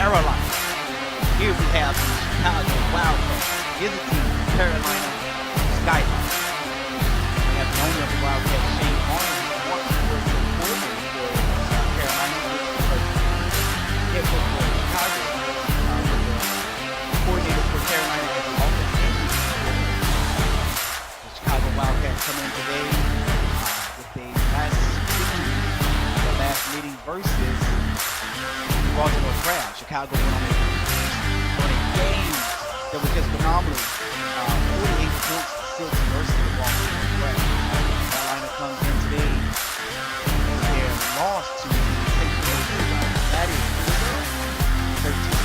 Carolina. Here we have the Chicago Wildcats visiting Carolina Skyhawks. We have the owner of the Wildcats, Shann Varner, who wants to work for Carolina, head coach for Chicago, coordinator for Carolina as the offense and defense. The Chicago Wildcats come in today with the last meeting versus Baltimore Crab. Chicago went on a game that was just phenomenal. 48 points to 6 versus the Baltimore Crab. Carolina comes in today and their loss to St. Louis. That is 13.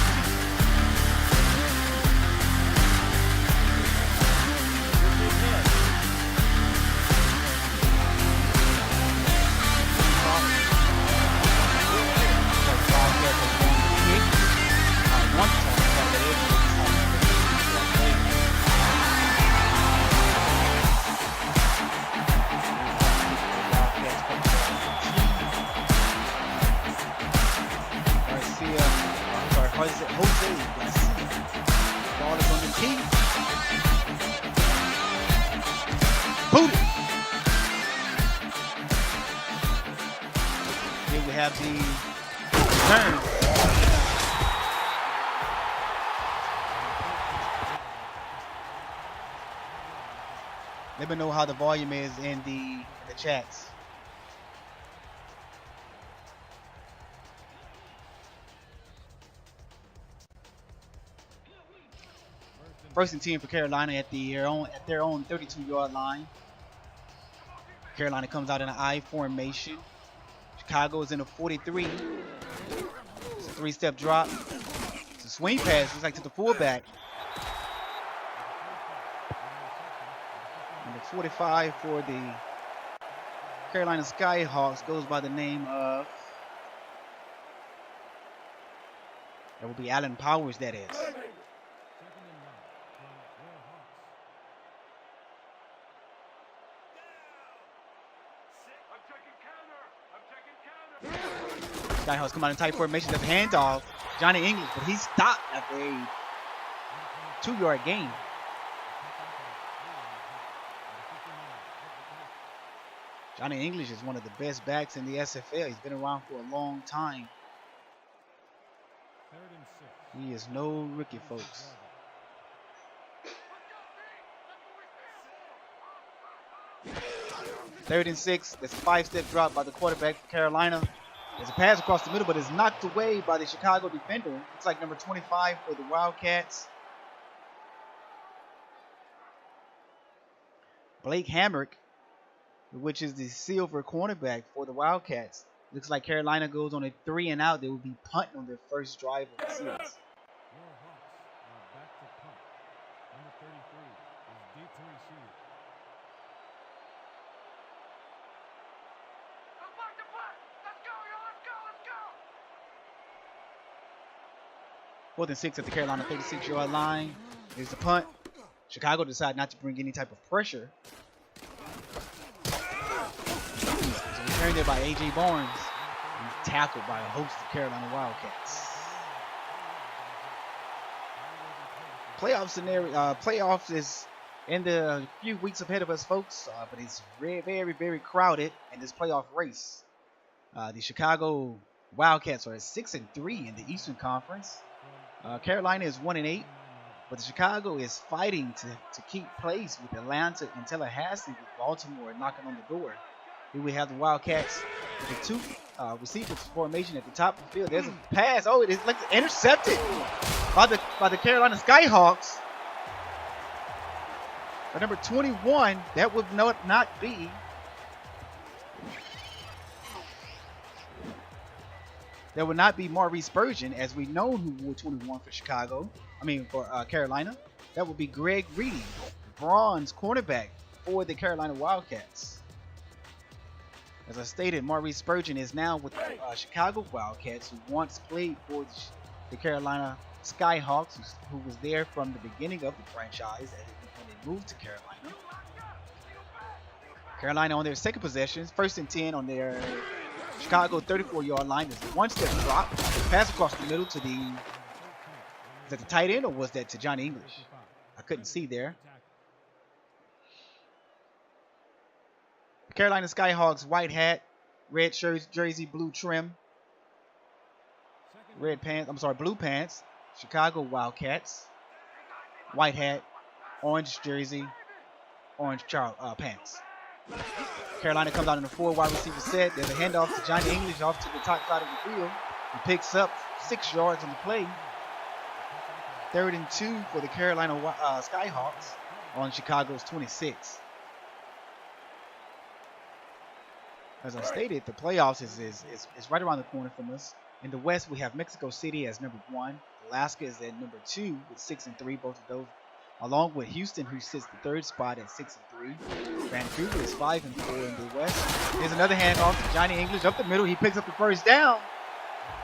Have the turn. Let me know how the volume is in the chats. First and 10 for Carolina at their own 32-yard line. Carolina comes out in an I formation. Chicago is in a 43. It's a 3-step drop. It's a swing pass. Looks like to the fullback. And the 45 for the Carolina Skyhawks goes by the name of, that will be Alan Powers, that is. Skyhawks come out in tight formation. That's handoff. Johnny English, but he stopped after a 2-yard gain. Johnny English is one of the best backs in the SFL. He's been around for a long time. He is no rookie, folks. Third and 6. That's a 5-step drop by the quarterback for Carolina. There's a pass across the middle, but it's knocked away by the Chicago defender. Looks like number 25 for the Wildcats. Blake Hamrac, which is the silver cornerback for the Wildcats. Looks like Carolina goes on a 3-and-out. They will be punting on their first drive of the series. Fourth and 6 at the Carolina 36-yard line. Here's the punt. Chicago decided not to bring any type of pressure. So returned there by A.J. Barnes. And tackled by a host of Carolina Wildcats. Playoff scenario. Playoffs is in the few weeks ahead of us, folks. But it's very, very, very crowded in this playoff race. The Chicago Wildcats are at 6-3 in the Eastern Conference. Carolina is 1-8, but the Chicago is fighting to keep pace with Atlanta and Tallahassee, with Baltimore knocking on the door. Here we have the Wildcats with the 2 receivers formation at the top of the field. There's a pass. Oh, it is like intercepted by the Carolina Skyhawks. By number 21, that would not be. That would not be Maurice Spurgeon, as we know who wore 21 for Carolina. That would be Greg Reedy, bronze cornerback for the Carolina Wildcats. As I stated, Maurice Spurgeon is now with the Chicago Wildcats, who once played for the Carolina Skyhawks, who was there from the beginning of the franchise when they moved to Carolina. Carolina on their second possession, 1st and 10 on their Chicago 34-yard line. There's a one-step drop. Pass across the middle to the... Is that the tight end or was that to Johnny English? I couldn't see there. Carolina Skyhawks, white hat, red shirt, jersey, blue trim. Blue pants. Chicago Wildcats, white hat, orange jersey, orange pants. Carolina comes out in a 4 wide receiver set. There's a handoff to Johnny English off to the top side of the field. He picks up 6 yards on the play. 3rd and 2 for the Carolina Skyhawks on Chicago's 26. As I stated, the playoffs is right around the corner from us. In the West, we have Mexico City as number 1. Alaska is at number 2 with 6 and 3, both of those, along with Houston, who sits the 3rd spot at 6 and 3. Vancouver is 5 and 4 in the West. There's another handoff to Johnny English up the middle. He picks up the first down.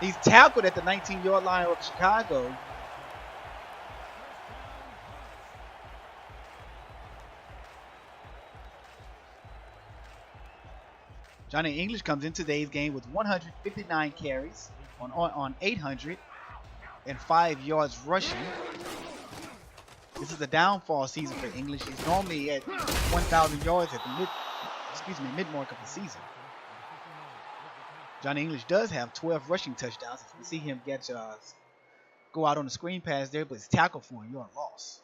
He's tackled at the 19-yard line of Chicago. Johnny English comes into today's game with 159 carries on 805 yards rushing. This is a downfall season for English. He's normally at 1,000 yards at the mid-mark of the season. Johnny English does have 12 rushing touchdowns. We see him go out on the screen pass there, but it's tackle for him. You're a loss.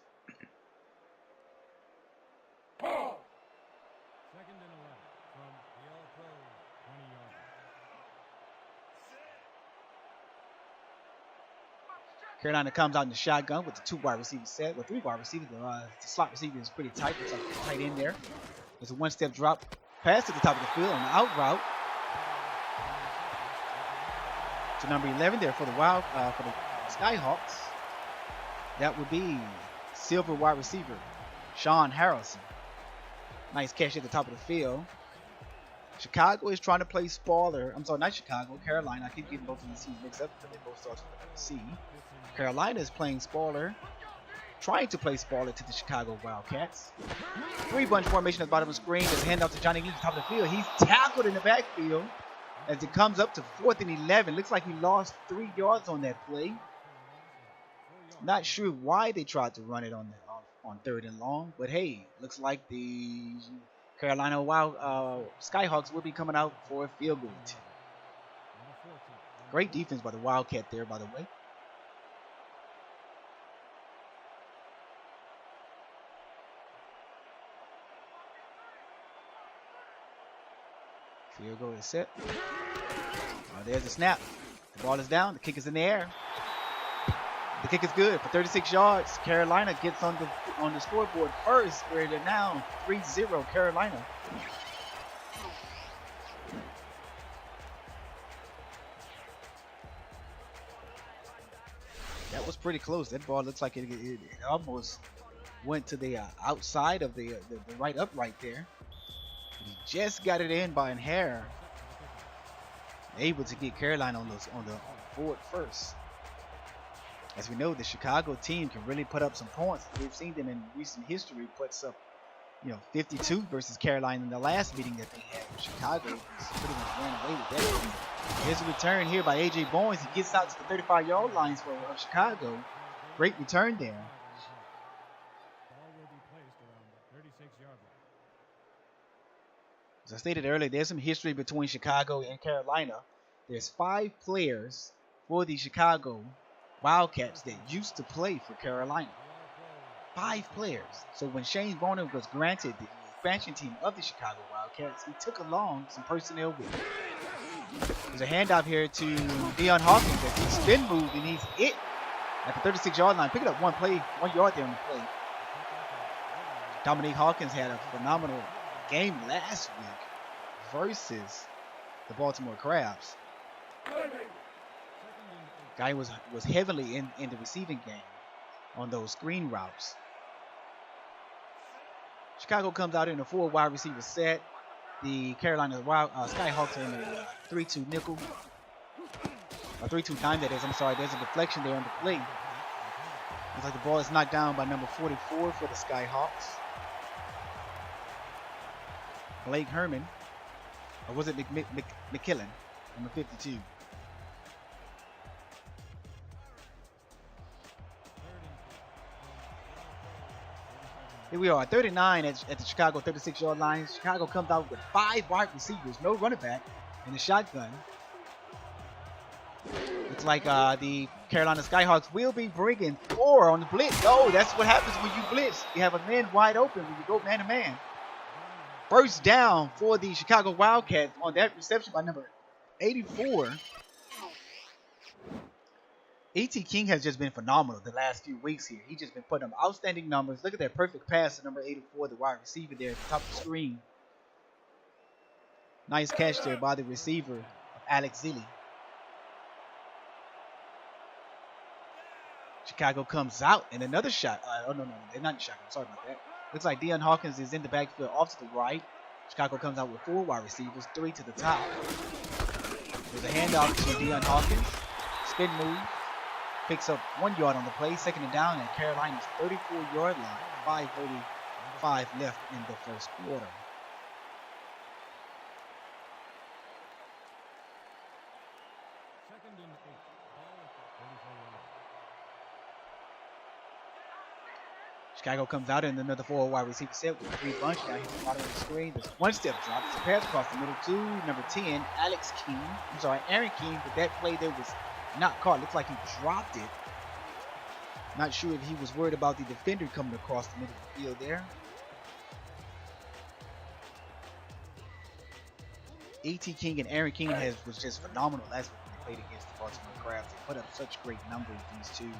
Carolina comes out in the shotgun with the 2 wide receiver set, with 3 wide receivers. The slot receiver is pretty tight. It's like tight in there. There's a one-step drop pass to the top of the field on the out route to number 11 there for the Skyhawks. That would be silver wide receiver Sean Harrison. Nice catch at the top of the field. Chicago is trying to play spoiler. I'm sorry, not Chicago, Carolina. I keep getting both of these teams mixed up because they both start with the C. Carolina is playing spoiler, trying to play spoiler to the Chicago Wildcats. 3-bunch formation at the bottom of the screen. There's a handoff to Johnny English at the top of the field. He's tackled in the backfield as it comes up to 4th and 11. Looks like he lost 3 yards on that play. Not sure why they tried to run it on 3rd and long, but hey, looks like the Carolina Skyhawks will be coming out for a field goal attempt. Great defense by the Wildcat there, by the way. Field goal is set. There's the snap. The ball is down. The kick is in the air. The kick is good for 36 yards. Carolina gets on the scoreboard first. Where they're now 3-0 Carolina. That was pretty close. That ball looks like it almost went to the outside of the right upright there. He just got it in by a hair. Able to get Carolina on the board first. As we know, the Chicago team can really put up some points. We've seen them in recent history puts up, 52 versus Carolina in the last meeting that they had. Chicago pretty much ran away with that. Here's a return here by A.J. Boynes. He gets out to the 35-yard lines of Chicago. Great return there. As I stated earlier, there's some history between Chicago and Carolina. There's 5 players for the Chicago Wildcats that used to play for Carolina. 5 players. So when Shann Varner was granted the expansion team of the Chicago Wildcats, he took along some personnel with him. There's a handoff here to Deion Hawkins as he spin moved and he's hit at the 36-yard line. Picking up 1 yard there on the play. Dominique Hawkins had a phenomenal game last week versus the Baltimore Crabs. Guy was heavily in the receiving game on those screen routes. Chicago comes out in a 4 wide receiver set. The Carolina Skyhawks are in a 3-2 nickel. A 3-2 dime, that is. I'm sorry, there's a deflection there on the play. Looks like the ball is knocked down by number 44 for the Skyhawks. Blake Herman. Or was it McKillen? number 52. Here we are, 39 at the Chicago 36-yard line. Chicago comes out with 5 wide receivers, no running back, and a shotgun. Looks like the Carolina Skyhawks will be bringing 4 on the blitz. Oh, that's what happens when you blitz. You have a man wide open when you go man-to-man. First down for the Chicago Wildcats on that reception by number 84. E.T. King has just been phenomenal the last few weeks here. He's just been putting up outstanding numbers. Look at that perfect pass to number 84, the wide receiver there at the top of the screen. Nice catch there by the receiver, Alex Zellie. Chicago comes out and another shot. No, they're not in shotgun. Sorry about that. Looks like Deion Hawkins is in the backfield off to the right. Chicago comes out with 4 wide receivers, 3 to the top. There's a handoff to Deion Hawkins. Spin move. Picks up 1 yard on the play. Second and down at Carolina's 34-yard line. 5:35 left in the first quarter. Chicago comes out in another 4 wide receiver set with 3 bunch down here at the bottom of the screen. There's 1 step drop. It's a pass across the middle to number 10, Aaron King, but that play there was not caught. Looks like he dropped it. Not sure if he was worried about the defender coming across the middle of the field there. E.T. King and Aaron King was just phenomenal last week when they played against the Baltimore Crabs. They put up such great numbers, these two,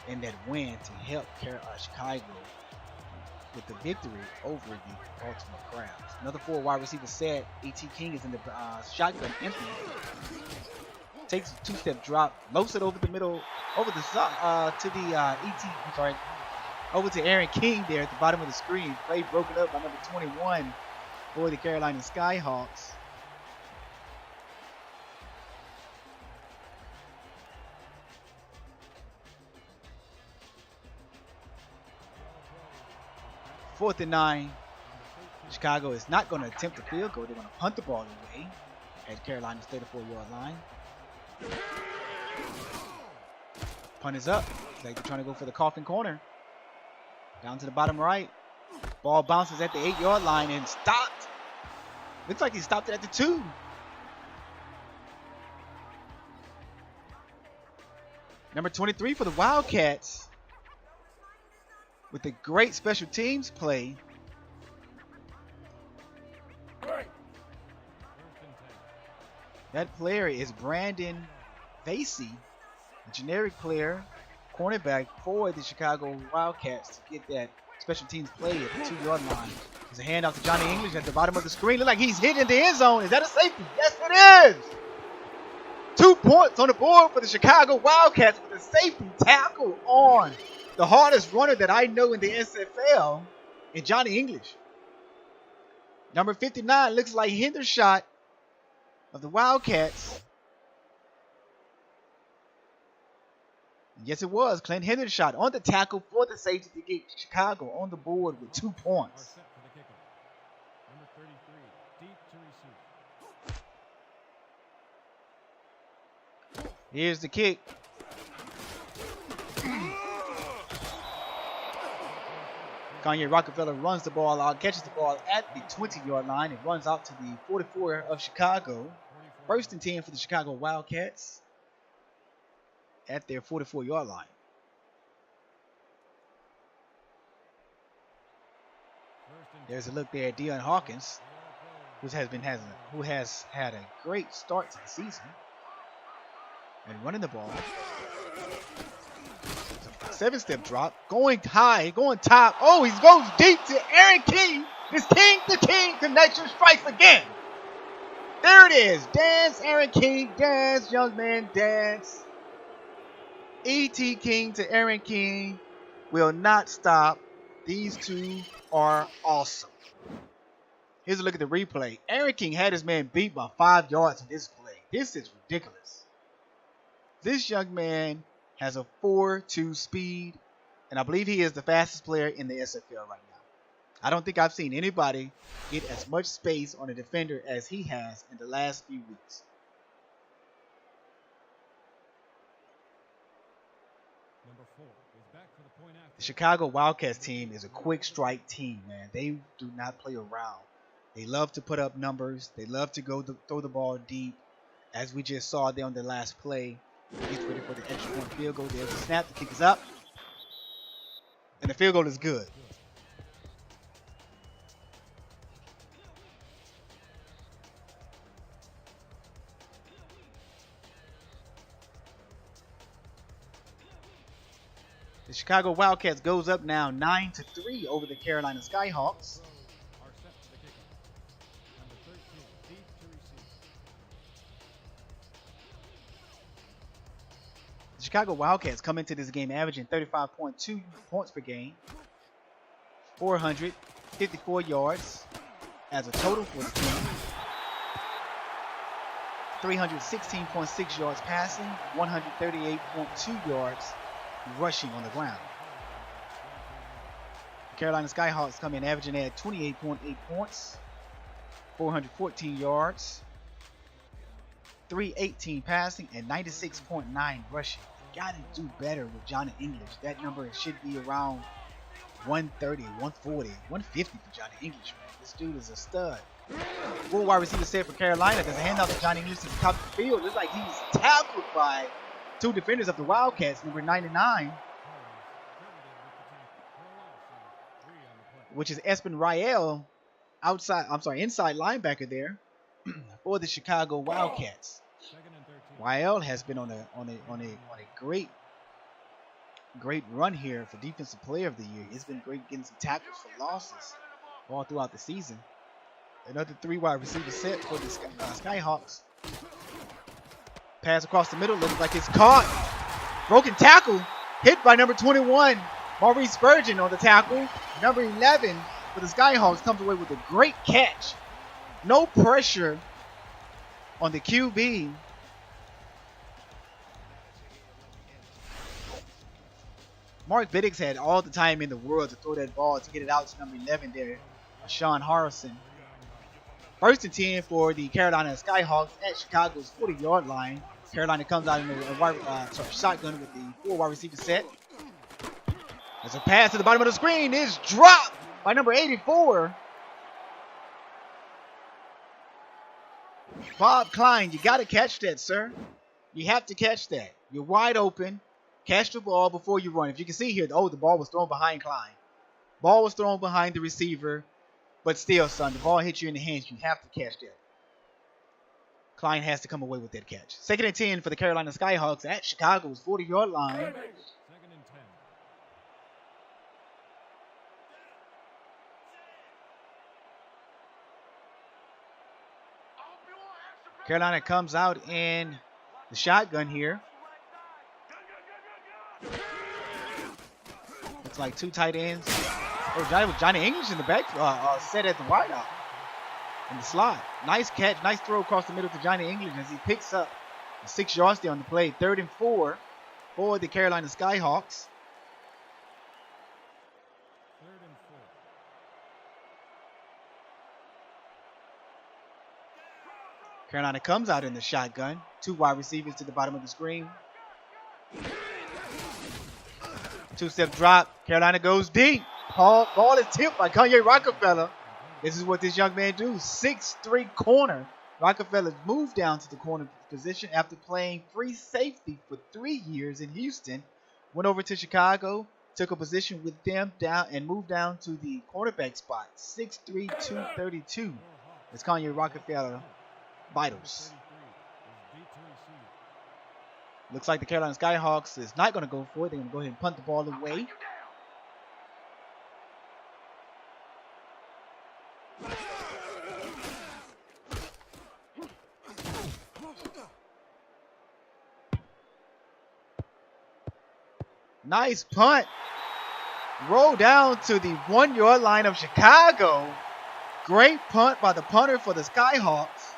in that win to help Chicago with the victory over the Baltimore Crabs. Another 4 wide receiver set. E.T. King is in the shotgun empty. Takes a 2-step drop, loads it over the middle, over the over to Aaron King there at the bottom of the screen. Play broken up by number 21 for the Carolina Skyhawks. Fourth and 9. Chicago is not going to attempt the field goal. They're going to punt the ball away at Carolina's 34-yard line. Punt is up. It's like they're trying to go for the coffin corner. Down to the bottom right. Ball bounces at the 8-yard line and stopped. Looks like he stopped it at the 2. Number 23 for the Wildcats, with a great special teams play. That player is Brandon Vasey, a generic player, cornerback for the Chicago Wildcats, to get that special teams play at the 2-yard line. There's a handoff to Johnny English at the bottom of the screen. Look like he's hitting the end zone. Is that a safety? Yes, it is. 2 points on the board for the Chicago Wildcats with a safety tackle on the hardest runner that I know in the SFL, and Johnny English. Number 59 looks like Hendershot of the Wildcats. Yes, it was Clint Hendershot on the tackle for the safety to get Chicago on the board with 2 points. Number 33, deep to receive. Here's the kick. Kanye Rockefeller runs the ball out, catches the ball at the 20-yard line, and runs out to the 44 of Chicago. First and 10 for the Chicago Wildcats at their 44-yard line. There's a look there at Deion Hawkins, who has had a great start to the season, and running the ball. 7-step drop, going high, going top. Oh, he goes deep to Aaron King. This king-to-king connection strikes again. There it is. Dance, Aaron King. Dance, young man, dance. E.T. King to Aaron King will not stop. These two are awesome. Here's a look at the replay. Aaron King had his man beat by 5 yards in this play. This is ridiculous. This young man has a 4.2 speed, and I believe he is the fastest player in the SFL right now. I don't think I've seen anybody get as much space on a defender as he has in the last few weeks. The Chicago Wildcats team is a quick strike team, man. They do not play around. They love to put up numbers. They love to throw the ball deep, as we just saw there on the last play. Gets ready for the extra point field goal. There's a snap. The kick is up, and the field goal is good. The Chicago Wildcats goes up now 9-3 over the Carolina Skyhawks. The Chicago Wildcats come into this game averaging 35.2 points per game, 454 yards as a total for the team, 316.6 yards passing, 138.2 yards rushing on the ground. The Carolina Skyhawks come in averaging at 28.8 points, 414 yards, 318 passing, and 96.9 rushing. Got to do better with Johnny English. That number should be around 130, 140, 150 for Johnny English, man. This dude is a stud. Full wide receiver set for Carolina. There's a handoff to Johnny English to the top of the field. It's like he's tackled by two defenders of the Wildcats, number 99, which is Espen Rael, inside linebacker there for the Chicago Wildcats. Rael has been on a great run here for Defensive Player of the Year. He's been great getting some tackles for losses all throughout the season. Another 3 wide receiver set for the Skyhawks. Pass across the middle, looks like it's caught. Broken tackle, hit by number 21, Maurice Spurgeon on the tackle. Number 11 for the Skyhawks comes away with a great catch. No pressure on the QB. Mark Biddix had all the time in the world to throw that ball to get it out to number 11 there, Sean Harrison. 1st and 10 for the Carolina Skyhawks at Chicago's 40-yard line. Carolina comes out in a shotgun with the 4 wide receiver set. There's a pass to the bottom of the screen. It's dropped by number 84. Bob Klein, you got to catch that, sir. You have to catch that. You're wide open. Catch the ball before you run. If you can see here, the ball was thrown behind Klein. Ball was thrown behind the receiver. But still, son, the ball hits you in the hands. You have to catch that. Klein has to come away with that catch. 2nd and 10 for the Carolina Skyhawks at Chicago's 40-yard line. 2nd and 10. Carolina comes out in the shotgun here. Looks like 2 tight ends. Oh, Johnny English in the back, set at the wideout in the slot. Nice catch, nice throw across the middle to Johnny English as he picks up 6 yards there on the play. 3rd and 4 for the Carolina Skyhawks. 3rd and 4. Carolina comes out in the shotgun. 2 wide receivers to the bottom of the screen. 2-step drop. Carolina goes deep. Ball is tipped by Kanye Rockefeller. This is what this young man do. 6'3" corner. Rockefeller moved down to the corner position after playing free safety for 3 years in Houston. Went over to Chicago, took a position with them down and moved down to the cornerback spot. 6'3", 232. It's Kanye Rockefeller vitals. Looks like the Carolina Skyhawks is not going to go for it. They're going to go ahead and punt the ball away. Nice punt. Roll down to the 1-yard line of Chicago. Great punt by the punter for the Skyhawks.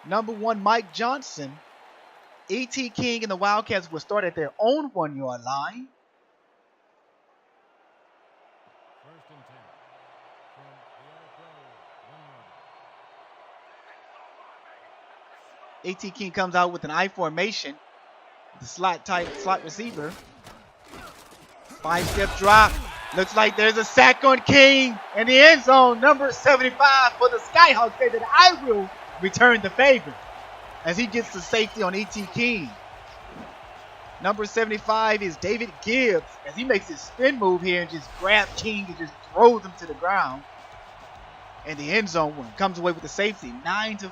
Number 1, Mike Johnson. E.T. King and the Wildcats will start at their own 1-yard line. 1st and 10. From the A.T. King comes out with an I formation. the slot receiver. 5-step drop. Looks like there's a sack on King in the end zone. Number 75 for the Skyhawks say that I will return the favor as he gets the safety on E.T. King. Number 75 is David Gibbs as he makes his spin move here and just grabs King and just throws him to the ground. And the end zone one comes away with the safety, 9-5.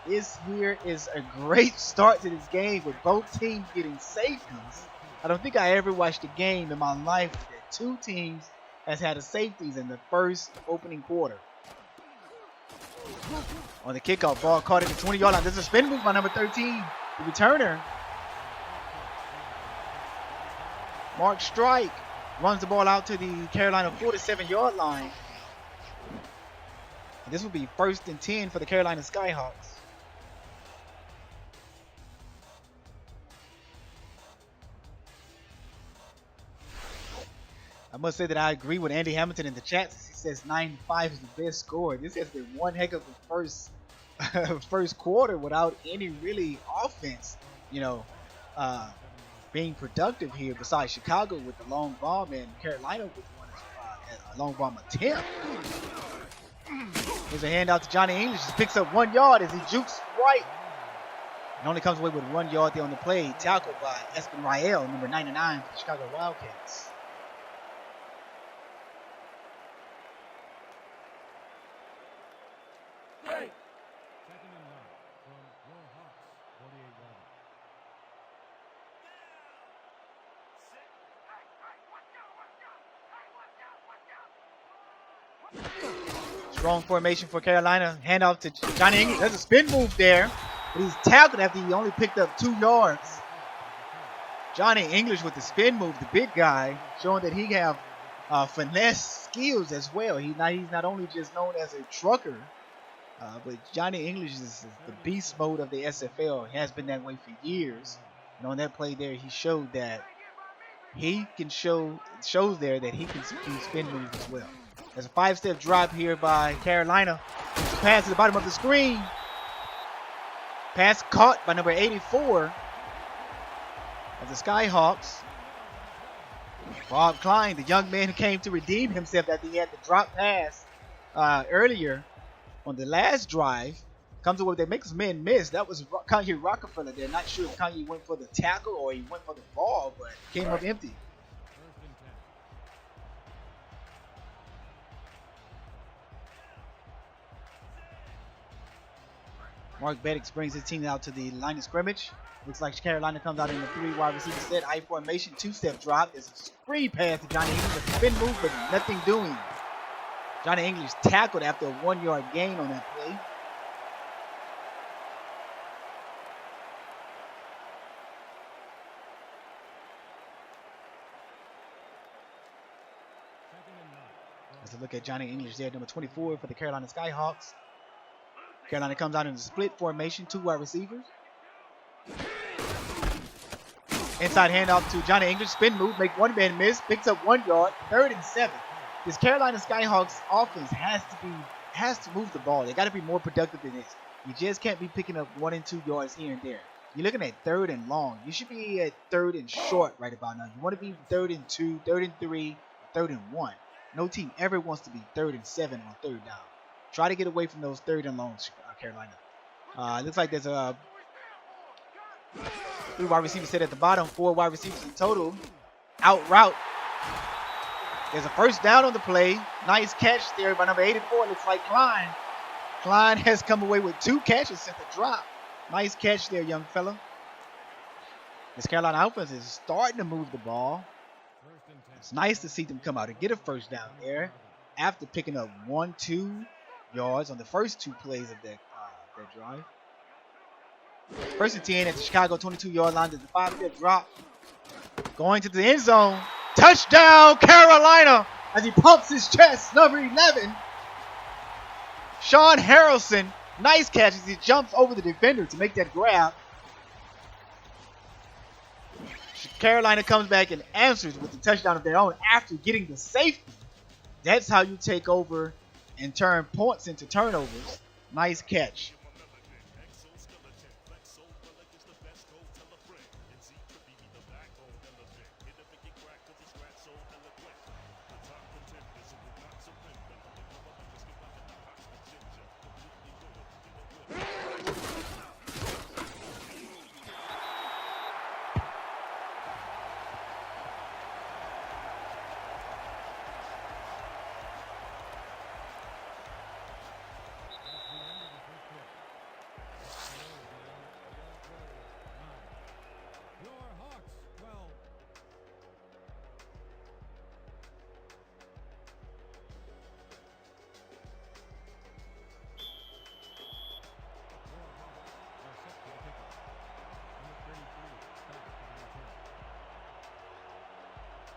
This here is a great start to this game with both teams getting safeties. I don't think I ever watched a game in my life that two teams has had a safeties in the first opening quarter. On the kickoff, ball caught at the 20-yard line. There's a spin move by number 13, the returner. Mark Strike runs the ball out to the Carolina 47-yard line. And this will be 1st and 10 for the Carolina Skyhawks. I must say that I agree with Andy Hamilton in the chat. He says 9-5 is the best score. This has been one heck of a first quarter without any really offense, being productive here. Besides Chicago with the long bomb and Carolina with a long bomb attempt. Here's a handout to Johnny English. Just picks up 1 yard as he jukes right. And only comes away with 1 yard there on the play. Tackled by Espen Rael, number 99 for the Chicago Wildcats. Strong formation for Carolina. Handoff to Johnny English. There's a spin move there. But he's tackled after he only picked up 2 yards. Johnny English with the spin move, the big guy, showing that he have finesse skills as well. He's not only just known as a trucker, but Johnny English is the beast mode of the SFL. He has been that way for years. And on that play there, he showed that he can shows there that he can spin moves as well. There's a 5-step drop here by Carolina. Pass to the bottom of the screen. Pass caught by number 84 of the Skyhawks. Bob Klein, the young man who came to redeem himself after he had the drop pass earlier on the last drive, comes away. They make his men miss. That was Kanye Rockefeller there. Not sure if Kanye went for the tackle or he went for the ball, but came up empty. Mark Beddix brings his team out to the line of scrimmage. Looks like Carolina comes out in the 3 wide receiver set. I formation, 2-step drop. There's a screen pass to Johnny English. A spin move, but nothing doing. Johnny English tackled after a 1-yard gain on that play. Let's look at Johnny English there, number 24 for the Carolina Skyhawks. Carolina comes out in a split formation, 2 wide receivers. Inside handoff to Johnny English, spin move, make 1 man miss, picks up 1 yard, 3rd and 7. This Carolina Skyhawks offense has to move the ball. They got to be more productive than this. You just can't be picking up 1 and 2 yards here and there. You're looking at 3rd and long. You should be at 3rd and short right about now. You want to be 3rd and 2, 3rd and 3, 3rd and 1. No team ever wants to be 3rd and 7 on 3rd down. Try to get away from those 3rd and longs, Carolina. It looks like there's a 3 wide receivers set at the bottom, 4 wide receivers in total. Out route. There's a first down on the play. Nice catch there by number 84. Looks like Klein. Klein has come away with 2 catches since the drop. Nice catch there, young fella. This Carolina offense is starting to move the ball. It's nice to see them come out and get a first down there after picking up 1-2 yards on the first 2 plays of that drive. 1st and 10 at the Chicago 22-yard line. There's a 5-step drop. Going to the end zone. Touchdown, Carolina! As he pumps his chest, number 11. Sean Harrelson. Nice catch as he jumps over the defender to make that grab. Carolina comes back and answers with the touchdown of their own after getting the safety. That's how you take over and turn points into turnovers. Nice catch.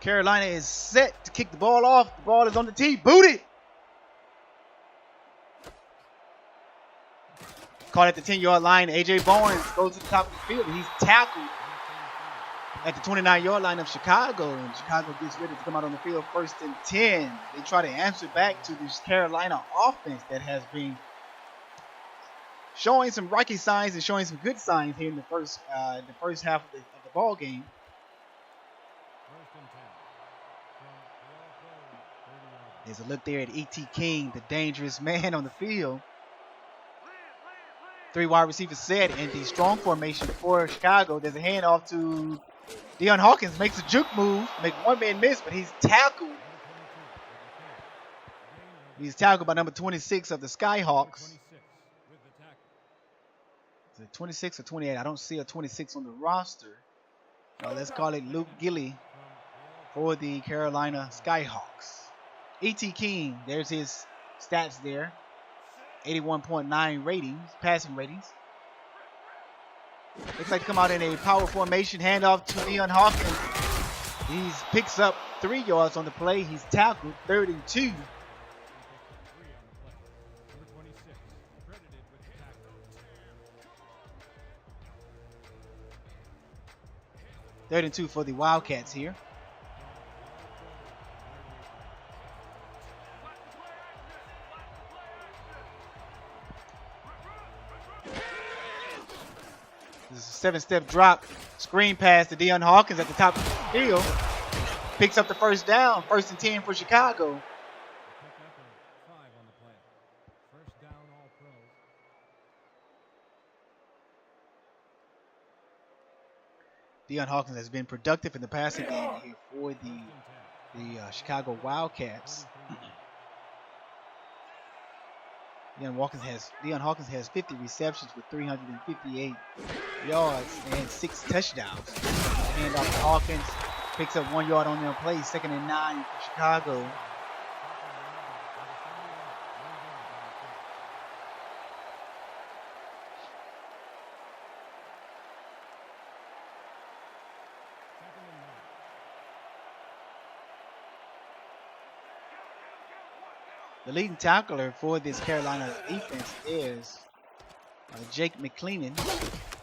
Carolina is set to kick the ball off. The ball is on the tee. Booted. Caught at the 10-yard line. A.J. Barnes goes to the top of the field. He's tackled at the 29-yard line of Chicago. And Chicago gets ready to come out on the field 1st and 10. They try to answer back to this Carolina offense that has been showing some rocky signs and showing some good signs here in the first half of the ball game. There's a look there at E.T. King, the dangerous man on the field. 3 wide receivers set in the strong formation for Chicago. There's a handoff to Deion Hawkins. Makes a juke move. Make one man miss, but he's tackled. He's tackled by number 26 of the Skyhawks. Is it 26 or 28? I don't see a 26 on the roster. Let's call it Luke Gilly for the Carolina Skyhawks. E.T. King, there's his stats there. 81.9 ratings, passing ratings. Looks like to come out in a power formation. Handoff to Deion Hawkins. He picks up 3 yards on the play. He's tackled. 3rd and 2. Third and 2 for the Wildcats here. This is a 7-step drop. Screen pass to Deion Hawkins at the top of the field. Picks up the 1st down. 1st and 10 for Chicago. Deion Hawkins has been productive in the passing game here for the Chicago Wildcats. Deion Hawkins has 50 receptions with 358 yards and 6 touchdowns. Hand off to Hawkins. Picks up 1 yard on their play. 2nd and 9 for Chicago. The leading tackler for this Carolina defense is Jake McClellan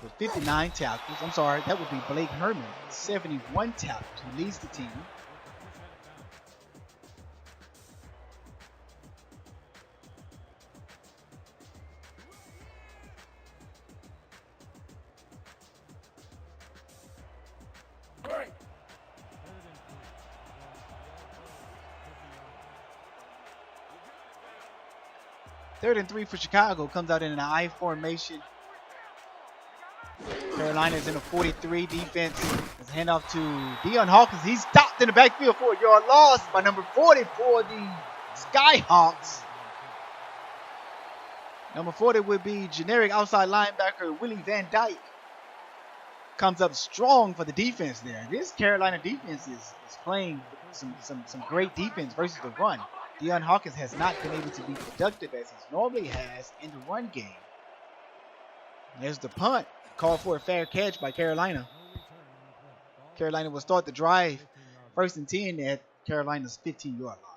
with 59 tackles. I'm sorry, that would be Blake Herman, 71 tackles, who leads the team. Third and 3 for Chicago. Comes out in an I formation. Carolina is in a 43 defense. There's a handoff to Deion Hawkins. He's stopped in the backfield for a yard loss by number 40 for the Skyhawks. Number 40 would be generic outside linebacker Willie Van Dyke. Comes up strong for the defense there. This Carolina defense is playing some great defense versus the run. Deion Hawkins has not been able to be productive as he normally has in the run game. There's the punt. Called for a fair catch by Carolina. Carolina will start the drive 1st and 10 at Carolina's 15-yard line.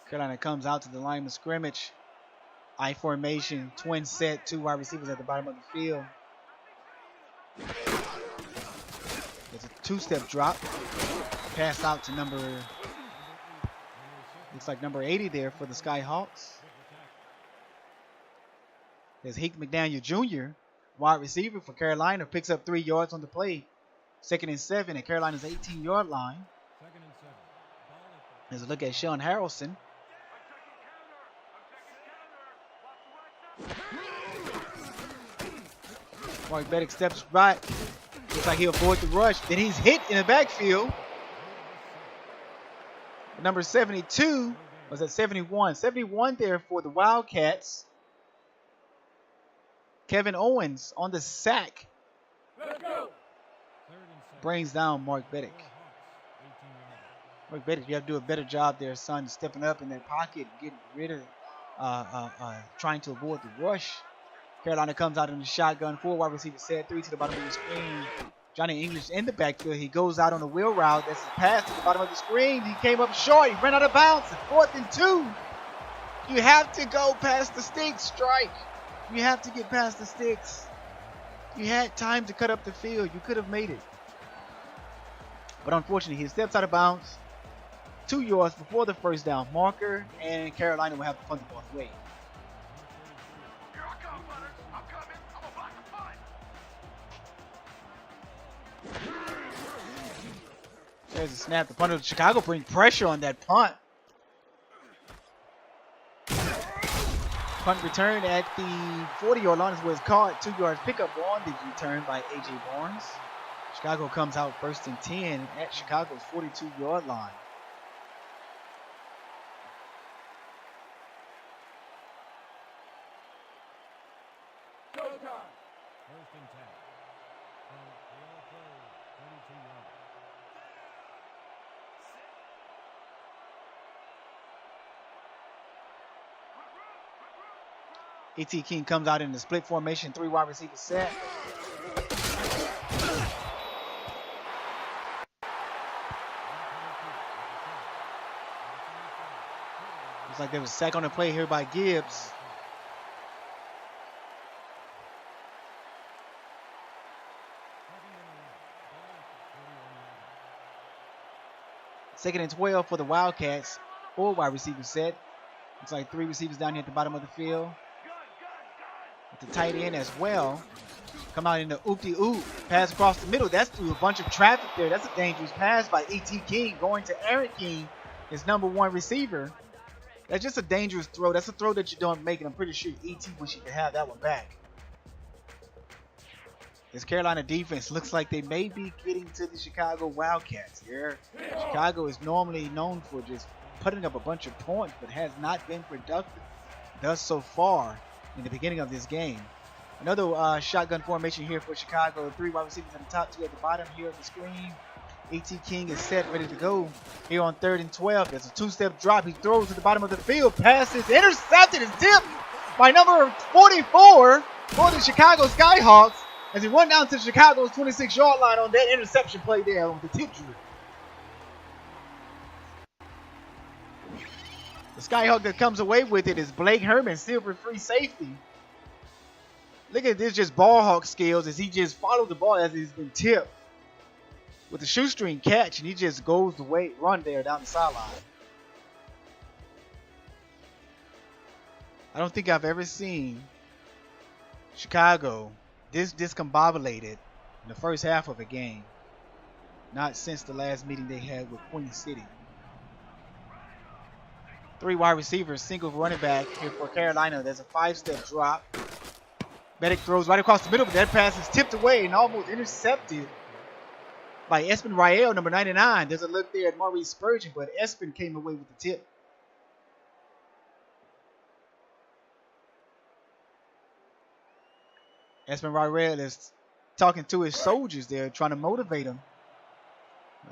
Carolina comes out to the line of scrimmage. I formation, twin set, 2 wide receivers at the bottom of the field. There's a 2-step drop. Pass out to looks like number 80 there for the Skyhawks. There's Hank McDaniel Jr., wide receiver for Carolina, picks up 3 yards on the play. 2nd and 7 at Carolina's 18-yard line. There's a look at Sean Harrelson. Mark Beddick steps right. Looks like he'll avoid the rush. Then he's hit in the backfield. Number 72 was at 71. 71 there for the Wildcats. Kevin Owens on the sack. brings down Mark Beddick. Mark Beddick, you have to do a better job there, son, stepping up in that pocket, getting rid of, trying to avoid the rush. Carolina comes out in the shotgun, 4 wide receiver set, 3 to the bottom of the screen. Johnny English in the backfield. He goes out on the wheel route. That's a pass to the bottom of the screen. He came up short. He ran out of bounds. 4th and 2. You have to go past the sticks, Strike. You have to get past the sticks. You had time to cut up the field. You could have made it. But unfortunately, he steps out of bounds 2 yards before the first down marker, and Carolina will have to punt the ball away. Here I come, Leonard. I'm coming. I'm gonna block the punt. There's a snap. The punter of Chicago bring pressure on that punt. Punt return at the 40-yard line is where it's caught. 2 yards pickup on the return by A.J. Barnes. Chicago comes out 1st and 10 at Chicago's 42-yard line. First and 10. From the all-pro 32 yard. E.T. King comes out in the split formation, 3 wide receiver set. Looks like there was a sack on the play here by Gibbs. Second and 12 for the Wildcats. 4 wide receiver set. Looks like 3 receivers down here at the bottom of the field. With the tight end as well. Come out in the oop-de-oop. Pass across the middle. That's through a bunch of traffic there. That's a dangerous pass by E.T. King going to Aaron King, his #1 receiver. That's just a dangerous throw. That's a throw that you don't make, and I'm pretty sure E.T. wish he could have that one back. This Carolina defense looks like they may be getting to the Chicago Wildcats here. Chicago is normally known for just putting up a bunch of points, but has not been productive thus so far in the beginning of this game. Another shotgun formation here for Chicago. 3 wide receivers at the top, 2 at the bottom here on the screen. E.T. King is set, ready to go here on 3rd and 12. There's a 2-step drop. He throws to the bottom of the field. Passes intercepted and tipped by number 44 for the Chicago Skyhawks as he run down to Chicago's 26-yard line on that interception play there on the tip drill. The Skyhawk that comes away with it is Blake Herman, silver free safety. Look at this, just ball hawk skills as he just followed the ball as he's been tipped with a shoestring catch, and he just goes the way, run there down the sideline. I don't think I've ever seen Chicago this discombobulated in the first half of a game. Not since the last meeting they had with Queen City. 3 wide receivers, single running back here for Carolina. There's a 5-step drop. Beddick throws right across the middle, but that pass is tipped away and almost intercepted by Espen Rael, number 99. There's a look there at Maurice Spurgeon, but Espen came away with the tip. Espen Rael is talking to his soldiers there, trying to motivate them.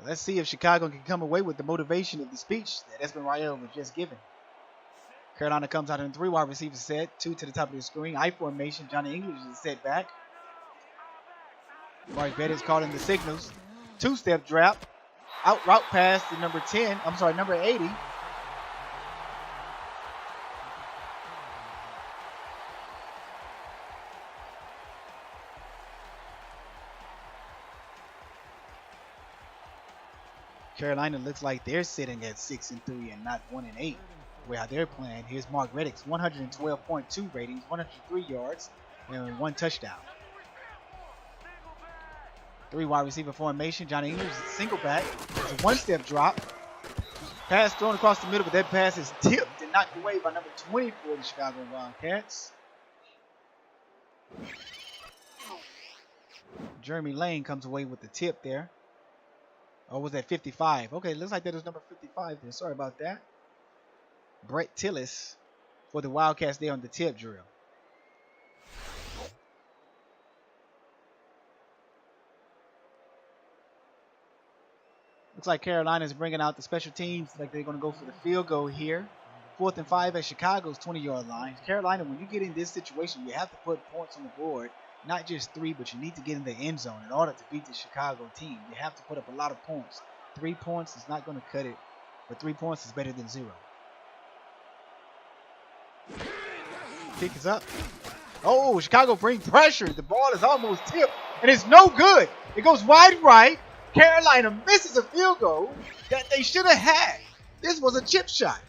Let's see if Chicago can come away with the motivation of the speech that Espen Rael was just given. Carolina comes out in 3 wide receiver set, 2 to the top of the screen. I formation. Johnny English is set back. Mark Beddick's calling the signals. 2-step drop. Out route pass to number 10. I'm sorry, number 80. Carolina looks like they're sitting at 6-3 and not 1-8. Where they're playing. Here's Mark Reddick's 112.2 ratings, 103 yards, and 1 touchdown. 3 wide receiver formation. Johnny English is a single back. It's a 1-step drop. Pass thrown across the middle, but that pass is tipped and knocked away by number 20 for the Chicago Wildcats. Jeremy Lane comes away with the tip there. Or was that 55? Okay, looks like that was number 55 there. Sorry about that. Brett Tillis for the Wildcats there on the tip drill. Looks like Carolina's bringing out the special teams like they're going to go for the field goal here. 4th and 5 at Chicago's 20-yard line. Carolina, when you get in this situation, you have to put points on the board. Not just 3, but you need to get in the end zone in order to beat the Chicago team. You have to put up a lot of points. 3 points is not going to cut it, but 3 points is better than 0. Kick is up. Oh, Chicago bring pressure. The ball is almost tipped, and it's no good. It goes wide right. Carolina misses a field goal that they should have had. This was a chip shot.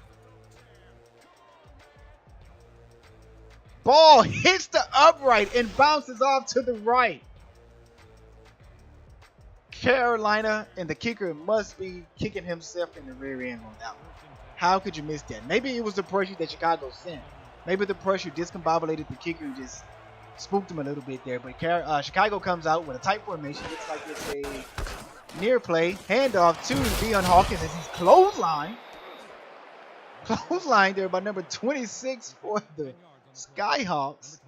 Ball hits the upright and bounces off to the right. Carolina and the kicker must be kicking himself in the rear end on that one. How could you miss that? Maybe it was the pressure that Chicago sent. Maybe the pressure discombobulated the kicker and just spooked him a little bit there. But Chicago comes out with a tight formation. Looks like it's a near play. Handoff to Deion Hawkins as he's clothesline. Clothesline there by number 26 for the Skyhawks.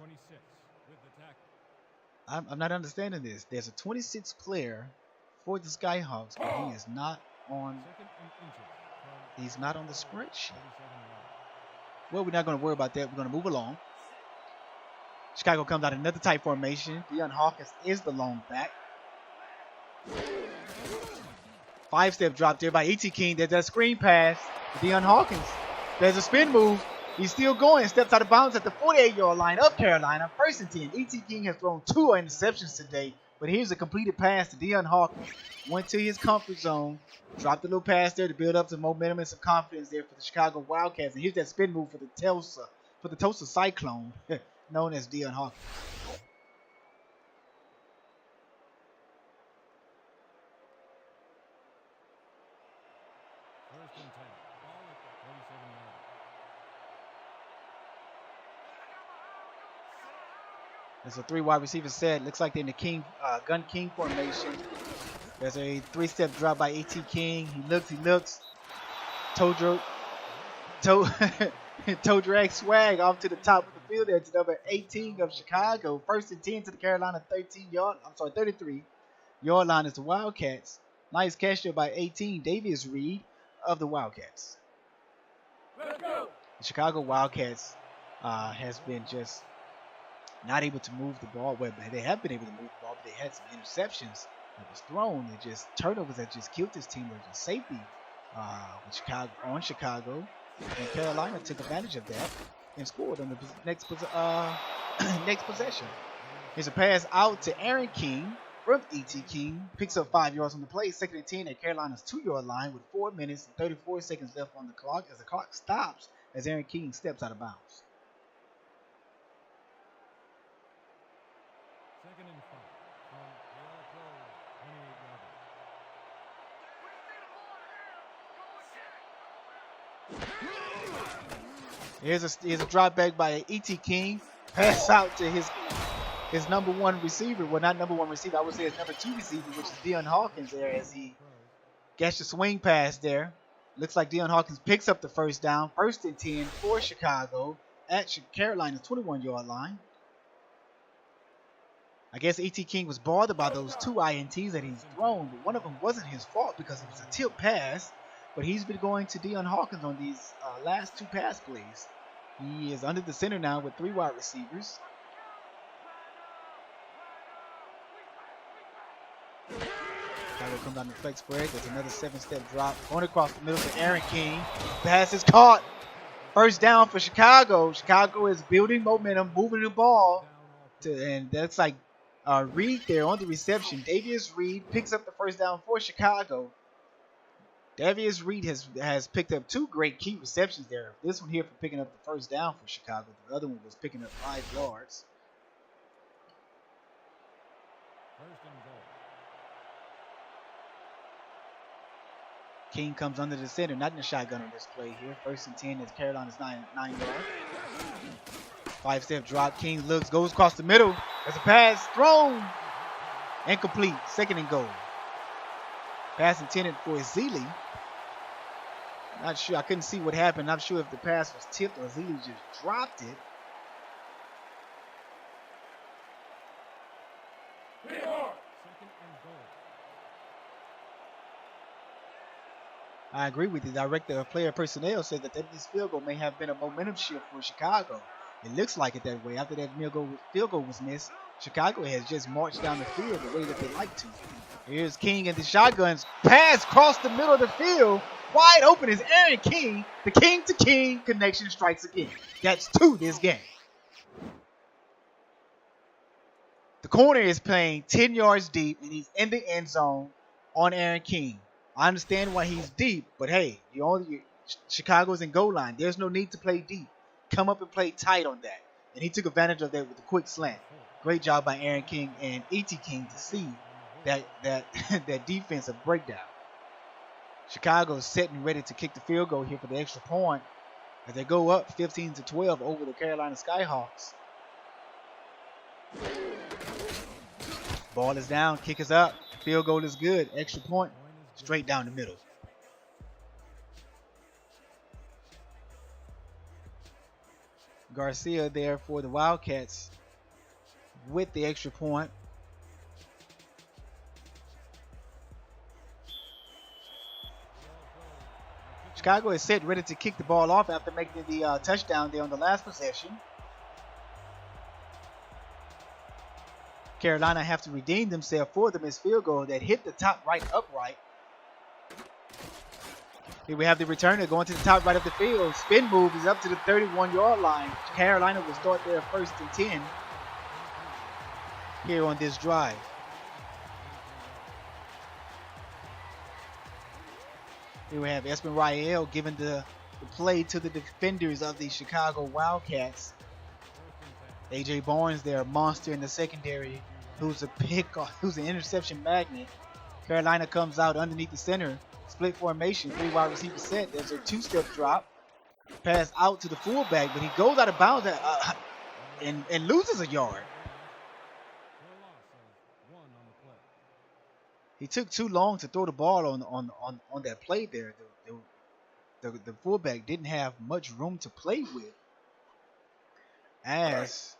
I'm not understanding this. There's a 26 player for the Skyhawks, but he is not on. He's not on the spreadsheet. Well, we're not going to worry about that. We're going to move along. Chicago comes out another tight formation. Deion Hawkins is the lone back. 5-step drop there by E.T. King. There's that screen pass to Deion Hawkins. There's a spin move. He's still going. Steps out of bounds at the 48-yard line of Carolina. 1st and 10. E.T. King has thrown 2 interceptions today. But here's a completed pass to Deion Hawkins. Went to his comfort zone. Dropped a little pass there to build up some momentum and some confidence there for the Chicago Wildcats. And here's that spin move for the Tulsa Cyclone, known as Deion Hawkins. There's a 3 wide receiver set. Looks like they're in the gun king formation. There's a 3-step drop by A.T. King. He looks. Toe drag swag off to the top of the field there to number 18 of Chicago. 1st and 10 to the Carolina 33-yard line is the Wildcats. Nice catch there by 18, Davius Reed of the Wildcats. Let's go. The Chicago Wildcats has been just not able to move the ball. Well, they have been able to move the ball, but they had some interceptions that was thrown. They just turnovers that just killed this team. There's a safety with Chicago, and Carolina took advantage of that and scored on the next possession. Here's a pass out to Aaron King from E.T. King. Picks up 5 yards on the play. 2nd and 10 at Carolina's 2-yard line with 4 minutes and 34 seconds left on the clock as the clock stops as Aaron King steps out of bounds. 2nd and 5 from the all-pro 28 yards. Here's a drop back by E.T. King. Pass out to his number 1 receiver. Well, not number 1 receiver. I would say his number 2 receiver, which is Deion Hawkins there as he gets the swing pass there. Looks like Deion Hawkins picks up the 1st down. 1st and 10 for Chicago at Carolina's 21-yard line. I guess E.T. King was bothered by those 2 INTs that he's thrown, but one of them wasn't his fault because it was a tip pass. But he's been going to Deion Hawkins on these last 2 pass plays. He is under the center now with 3 wide receivers. Chicago comes down the flex spread. There's another 7-step drop. Going across the middle to Aaron King. Pass is caught. 1st down for Chicago. Chicago is building momentum, moving the ball. And that's like Reed there on the reception. Davius Reed picks up the 1st down for Chicago. Davius Reed has picked up 2 great key receptions there. This one here for picking up the 1st down for Chicago. The other one was picking up 5 yards. 1st and goal. King comes under the center, not in the shotgun on this play here. 1st and 10 is Carolina's 9 yard. 5-step drop. King looks, goes across the middle. There's a pass thrown. Incomplete. 2nd and goal. Pass intended for Zellie. Not sure. I couldn't see what happened. Not sure if the pass was tipped or Zellie just dropped it. 2nd and goal. I agree with you. Director of player personnel said that missed field goal may have been a momentum shift for Chicago. It looks like it that way. After that field goal was missed, Chicago has just marched down the field the way that they like to. Here's King and the shotguns. Pass across the middle of the field. Wide open is Aaron King. The king-to-king connection strikes again. That's 2 this game. The corner is playing 10 yards deep, and he's in the end zone on Aaron King. I understand why he's deep, but hey, Chicago's in goal line. There's no need to play deep. Come up and play tight on that. And he took advantage of that with a quick slant. Great job by Aaron King and E.T. King to see that defensive breakdown. Chicago is set and ready to kick the field goal here for the extra point as they go up 15-12 over the Carolina Skyhawks. Ball is down, kick is up, field goal is good, extra point, straight down the middle. Garcia there for the Wildcats with the extra point. Chicago is set ready to kick the ball off after making the touchdown there on the last possession. Carolina have to redeem themselves for the missed field goal that hit the top right upright. Here we have the returner going to the top right of the field. Spin move is up to the 31-yard line. Carolina will start their 1st and 10 here on this drive. Here we have Espen Rael giving the play to the defenders of the Chicago Wildcats. A.J. Barnes there, a monster in the secondary, who's an interception magnet. Carolina comes out underneath the center. Split formation, 3 wide receiver set. There's a 2-step drop. Pass out to the fullback, but he goes out of bounds and loses a yard. He took too long to throw the ball on that play there. The fullback didn't have much room to play with. As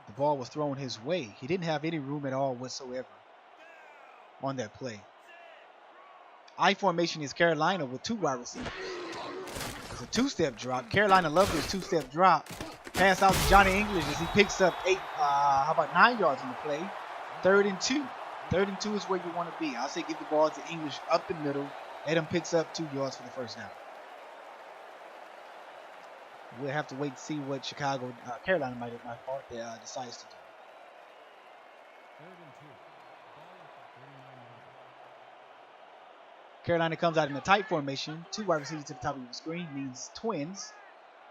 the ball was thrown his way, he didn't have any room at all whatsoever on that play. I formation is Carolina with 2 wide receivers. It's a 2-step drop. Carolina loves this 2-step drop. Pass out to Johnny English as he picks up 9 yards on the play. 3rd and 2. 3rd and 2 is where you want to be. I'll say give the ball to English up the middle. Adam picks up 2 yards for the first down. We'll have to wait to see what Carolina decides to do. Carolina comes out in a tight formation. 2 wide receivers to the top of the screen means twins.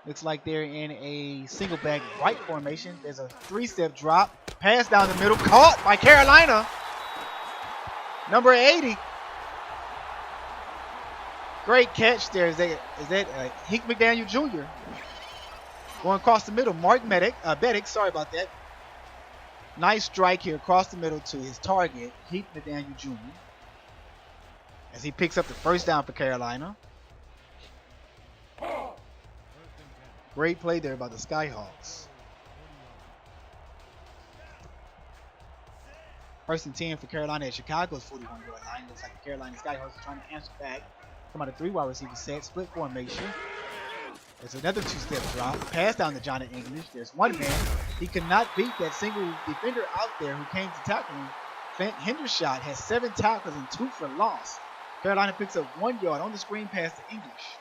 Looks like they're in a single back right formation. There's a 3-step drop. Pass down the middle. Caught by Carolina. Number 80. Great catch there. Is that Hank McDaniel Jr. going across the middle. Mark Beddick, sorry about that. Nice strike here across the middle to his target, Hank McDaniel Jr. As he picks up the first down for Carolina. Great play there by the Skyhawks. 1st and 10 for Carolina at Chicago's 41-yard line. Looks like the Carolina Skyhawks are trying to answer back. Come out of 3 wide receiver set, split formation. There's another 2-step drop. Pass down to Johnny English. There's one man. He could not beat that single defender out there who came to tackle him. Clint Hendershot has 7 tackles and 2 for loss. Carolina picks up 1 yard on the screen pass to English.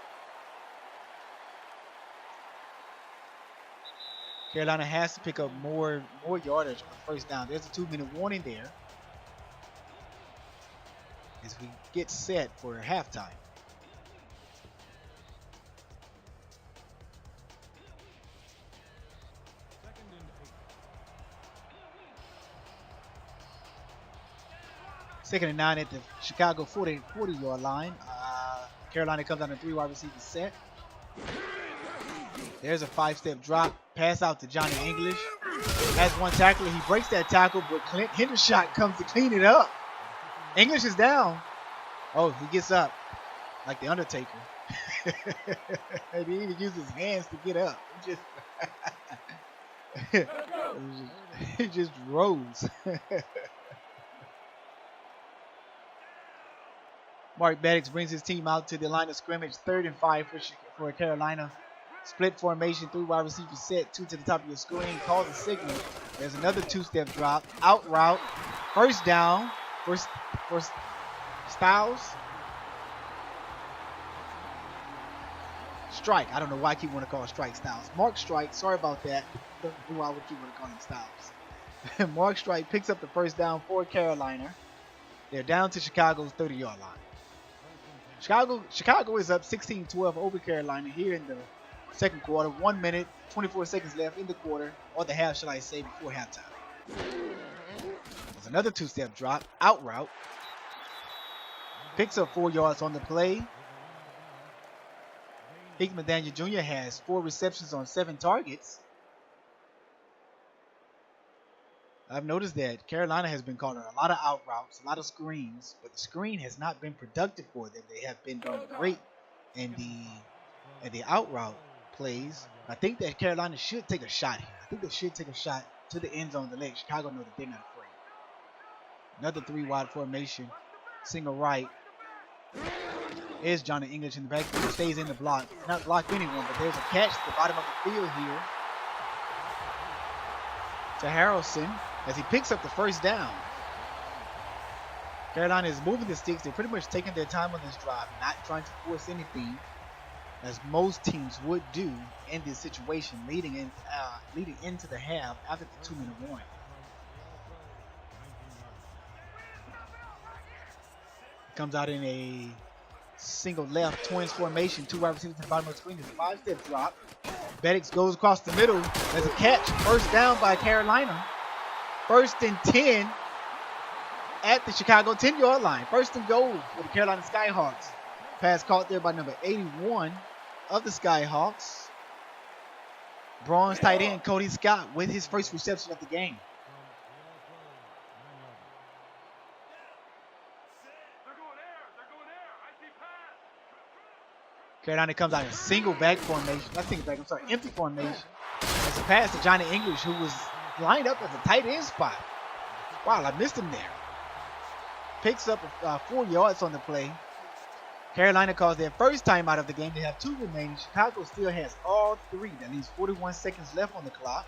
Carolina has to pick up more yardage on the first down. There's a 2-minute warning there as we get set for halftime. Second and 9 at the Chicago 40-yard line. Carolina comes on a 3 wide receiver set. There's a 5-step drop. Pass out to Johnny English. Has 1 tackler. He breaks that tackle, but Clint Hendershot comes to clean it up. English is down. Oh, he gets up like the Undertaker. He didn't even use his hands to get up. He just rose. Mark Maddox brings his team out to the line of scrimmage, 3rd and 5 for Carolina. Split formation, 3 wide receivers set, 2 to the top of your screen, calls a signal. There's another 2-step drop, out route, first down for Styles. Strike. I don't know why I keep wanting to call Strike Styles. Mark Strike, sorry about that. Don't know why I would keep wanting to call him Styles. Mark Strike picks up the first down for Carolina. They're down to Chicago's 30-yard line. Chicago is up 16-12 over Carolina here in the second quarter. 1 minute, 24 seconds left in the quarter, or the half, shall I say, before halftime. There's another 2-step drop, out route. Picks up 4 yards on the play. Hickman Daniel Jr. has 4 receptions on 7 targets. I've noticed that Carolina has been calling a lot of out routes, a lot of screens, but the screen has not been productive for them. They have been doing great in the out route plays. I think that Carolina should take a shot here. I think they should take a shot to the end zone to let Chicago know that they're not afraid. Another 3-wide formation, single right. Here's Johnny English in the backfield. Stays in the block. Not block anyone, but there's a catch at the bottom of the field here to Harrelson as he picks up the first down. Carolina is moving the sticks. They're pretty much taking their time on this drive, not trying to force anything, as most teams would do in this situation, leading into the half after the 2-minute warning. Comes out in a single left twins formation, 2 wide receivers to the bottom of the screen. There's a 5-step drop. Maddox goes across the middle. There's a catch. First down by Carolina. 1st and 10 at the Chicago 10-yard line. 1st and goal for the Carolina Skyhawks. Pass caught there by number 81 of the Skyhawks. Bronze tight end Cody Scott with his first reception of the game. Carolina comes out in single back formation. Empty formation. It's a pass to Johnny English, who was lined up at the tight end spot. Wow, I missed him there. Picks up 4 yards on the play. Carolina calls their first time out of the game. They have 2 remaining. Chicago still has all 3. That leaves 41 seconds left on the clock.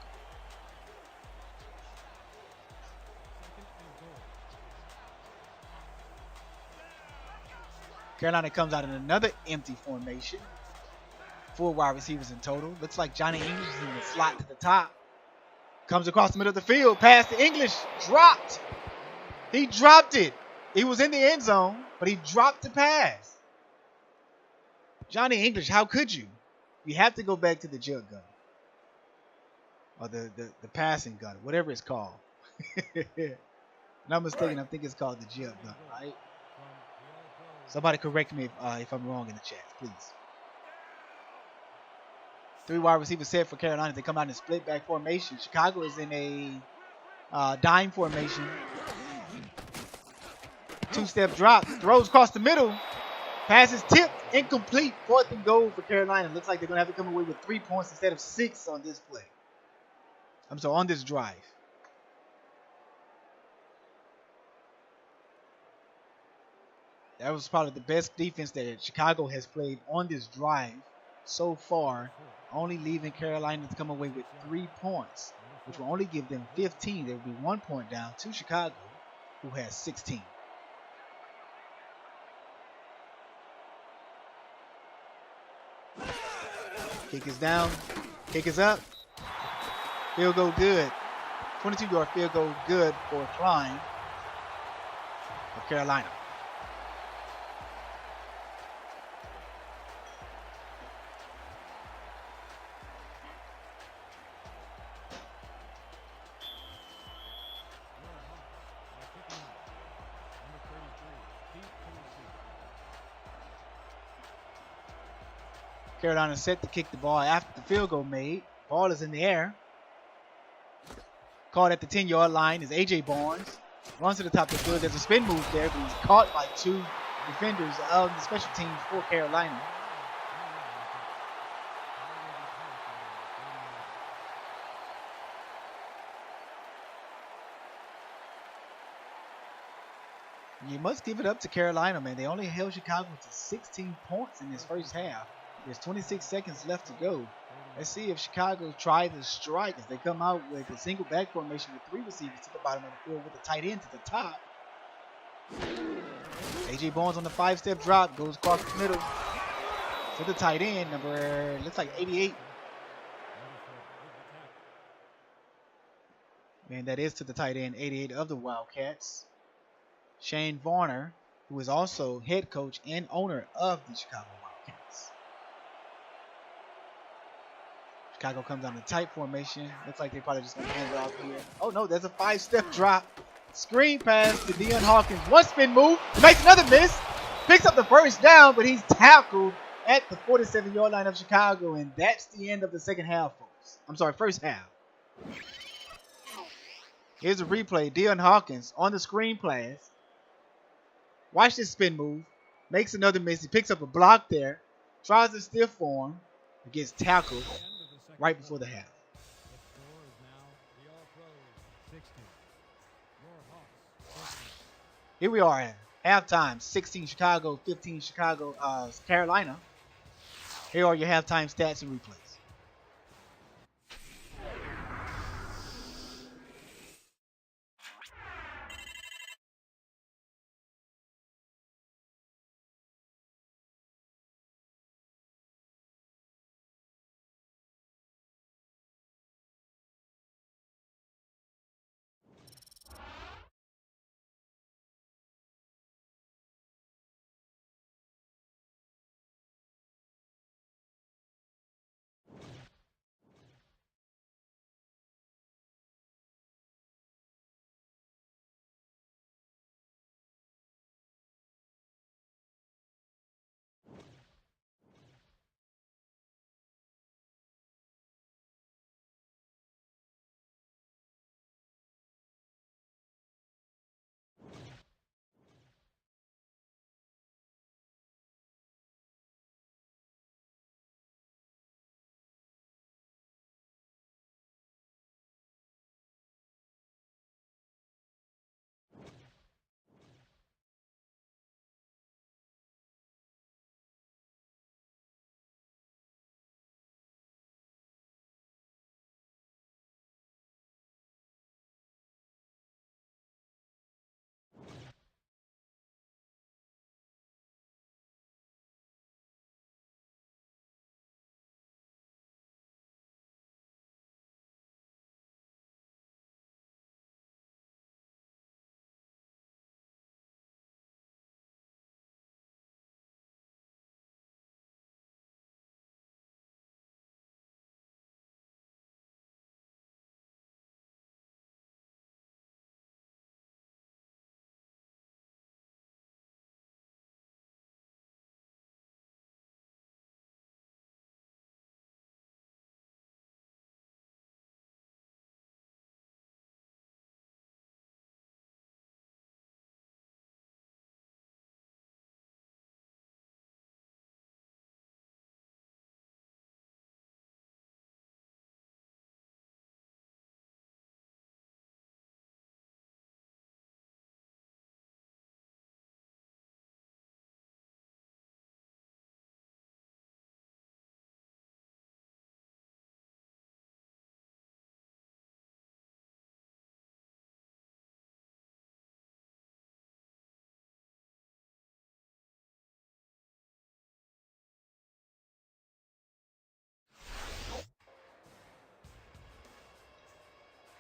Carolina comes out in another empty formation. 4 wide receivers in total. Looks like Johnny English is in the slot to the top. Comes across the middle of the field. Pass to English. Dropped. He dropped it. He was in the end zone, but he dropped the pass. Johnny English, how could you? You have to go back to the jug gun. Or the passing gun, whatever it's called. Not mistaken, I think it's called the jug gun, right? Somebody correct me if I'm wrong in the chat, please. 3 wide receivers set for Carolina. They come out in a split back formation. Chicago is in a dime formation. 2-step drop. Throws across the middle. Pass is tipped. Incomplete. 4th and goal for Carolina. Looks like they're going to have to come away with 3 points instead of 6 on this play. on this drive. That was probably the best defense that Chicago has played on this drive so far, only leaving Carolina to come away with 3 points, which will only give them 15. They will be 1 point down to Chicago, who has 16. Kick is down. Kick is up. Field goal good. 22-yard field goal good for Klein of Carolina. Carolina set to kick the ball after the field goal made. Ball is in the air. Caught at the 10-yard line is A.J. Barnes. Runs to the top of the field. There's a spin move there, but he's caught by 2 defenders of the special teams for Carolina. You must give it up to Carolina, man. They only held Chicago to 16 points in this first half. There's 26 seconds left to go. Let's see if Chicago tries to strike as they come out with a single back formation with 3 receivers to the bottom of the field with the tight end to the top. A.J. Barnes on the 5-step drop, goes across the middle to the tight end, number, looks like 88. And that is to the tight end, 88 of the Wildcats. Shann Varner, who is also head coach and owner of the Chicago Wildcats. Chicago comes on a tight formation. Looks like they probably just going to hand it off here. Oh no, there's a 5-step drop. Screen pass to Deion Hawkins. One spin move. He makes another miss. Picks up the first down, but he's tackled at the 47-yard line of Chicago. And that's the end of the second half, folks. I'm sorry, first half. Here's a replay. Deion Hawkins on the screen pass. Watch this spin move. Makes another miss. He picks up a block there. Tries a stiff form. He gets tackled right before the half. Here we are at halftime. 16 Chicago, 15 Carolina. Here are your halftime stats and replays.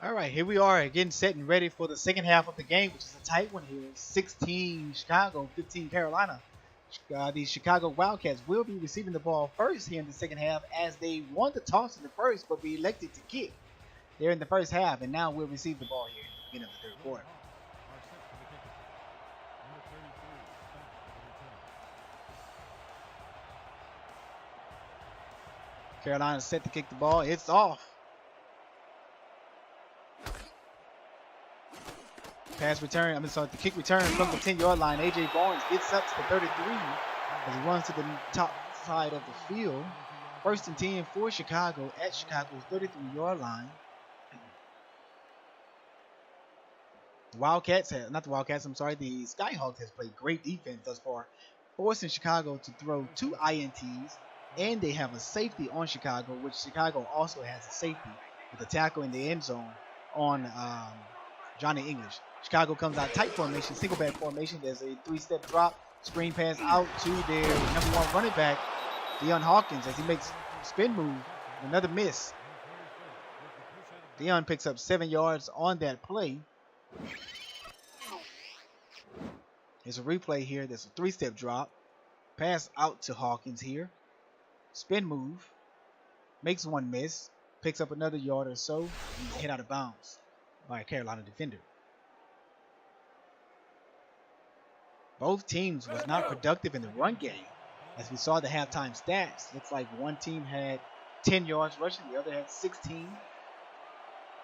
All right, here we are again set and ready for the second half of the game, which is a tight one here. 16 Chicago, 15 Carolina. The Chicago Wildcats will be receiving the ball first here in the second half as they won the toss in the first but be elected to kick there in the first half, and now we'll receive the ball here in the beginning of the third quarter. Carolina set to kick the ball. It's off. Pass return, the kick return from the 10-yard line. A.J. Barnes gets up to the 33 as he runs to the top side of the field. First and 10 for Chicago at Chicago's 33-yard line. The Skyhawks has played great defense thus far, forcing Chicago to throw 2 INTs, and they have a safety on Chicago, which Chicago also has a safety with a tackle in the end zone on Johnny English. Chicago comes out tight formation, single back formation. There's a 3-step drop, screen pass out to their number 1 running back, Deion Hawkins, as he makes spin move. Another miss. Deion picks up 7 yards on that play. There's a replay here. There's a 3-step drop. Pass out to Hawkins here. Spin move. Makes 1 miss. Picks up another yard or so. And he's hit out of bounds by a Carolina defender. Both teams was not productive in the run game. As we saw the halftime stats, looks like one team had 10 yards rushing, the other had 16.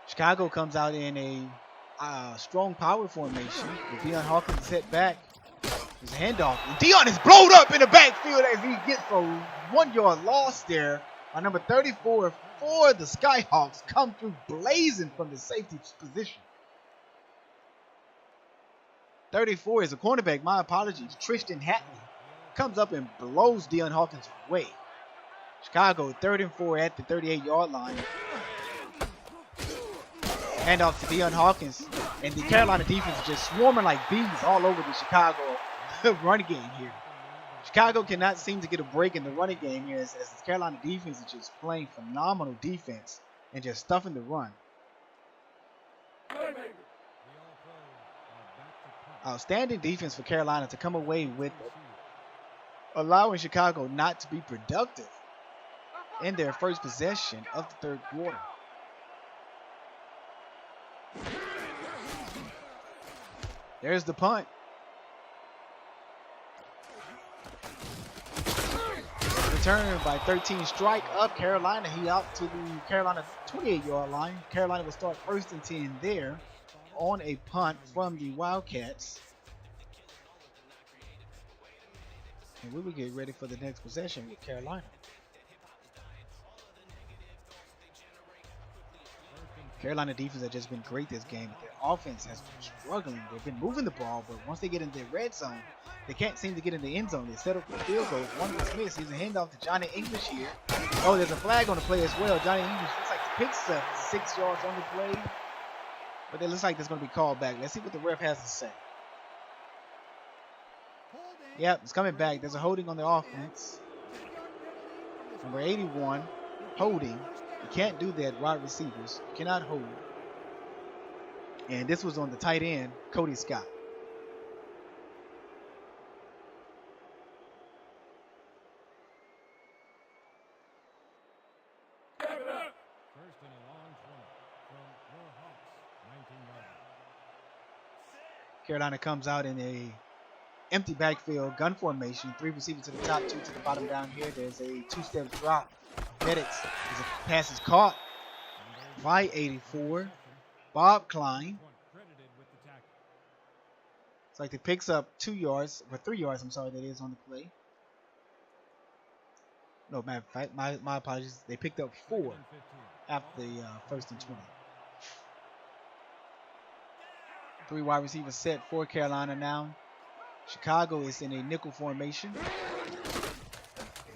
Chicago comes out in a strong power formation with Deion Hawkins set back. There's a handoff. And Deion is blown up in the backfield as he gets a 1-yard loss there. On number 34 for the Skyhawks come through blazing from the safety position. 34 is a cornerback. My apologies. Tristan Hatley comes up and blows Deion Hawkins away. Chicago 3rd and 4 at the 38-yard line. Handoff to Deion Hawkins. And the Carolina defense is just swarming like bees all over the Chicago running game here. Chicago cannot seem to get a break in the running game here as the Carolina defense is just playing phenomenal defense and just stuffing the run. Outstanding defense for Carolina to come away with allowing Chicago not to be productive in their first possession of the 3rd quarter. There's the punt. Return by 13 strike up Carolina. He out to the Carolina 28-yard line. Carolina will start 1st and 10 there on a punt from the Wildcats. And we will get ready for the next possession with Carolina. Carolina defense has just been great this game, but their offense has been struggling. They've been moving the ball, but once they get into the red zone, they can't seem to get in the end zone. They set up for field goals. One was missed. He's a handoff to Johnny English here. Oh, there's a flag on the play as well. Johnny English looks like he picks up 6 yards on the play, but it looks like there's going to be called back. Let's see what the ref has to say. Yep, it's coming back. There's a holding on the offense. Number 81, holding. You can't do that, wide receivers. You cannot hold. And this was on the tight end, Cody Scott. First and a long 20 from your Hawks, 19 yards. Carolina comes out in a empty backfield, gun formation. 3 receivers to the top, 2 to the bottom down here. There's a 2-step drop. Medics. The pass is caught by 84. Bob Klein. It's like he picks up 2 yards, or 3 yards, I'm sorry, that is on the play. No, my apologies. They picked up 4 after the 1st and 20. 3 wide receivers set for Carolina now. Chicago is in a nickel formation.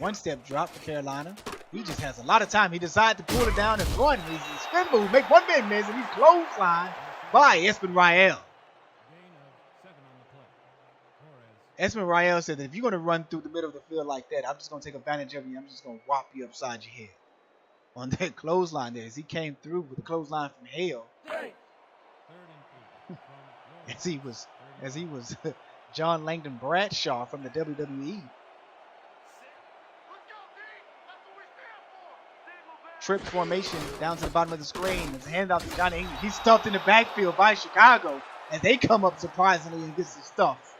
1-step drop for Carolina. He just has a lot of time. He decided to pull it down and run. He's a spin move, make 1 man miss, and he's clotheslined by Espen Rael. Espen Rael said that if you're going to run through the middle of the field like that, I'm just going to take advantage of you. I'm just going to whop you upside your head. On that clothesline there, as he came through with the clothesline from Hale. as he was John Langdon Bradshaw from the WWE. Trip formation down to the bottom of the screen. There's a handoff to Johnny English. He's stuffed in the backfield by Chicago as they come up surprisingly and get some stuff.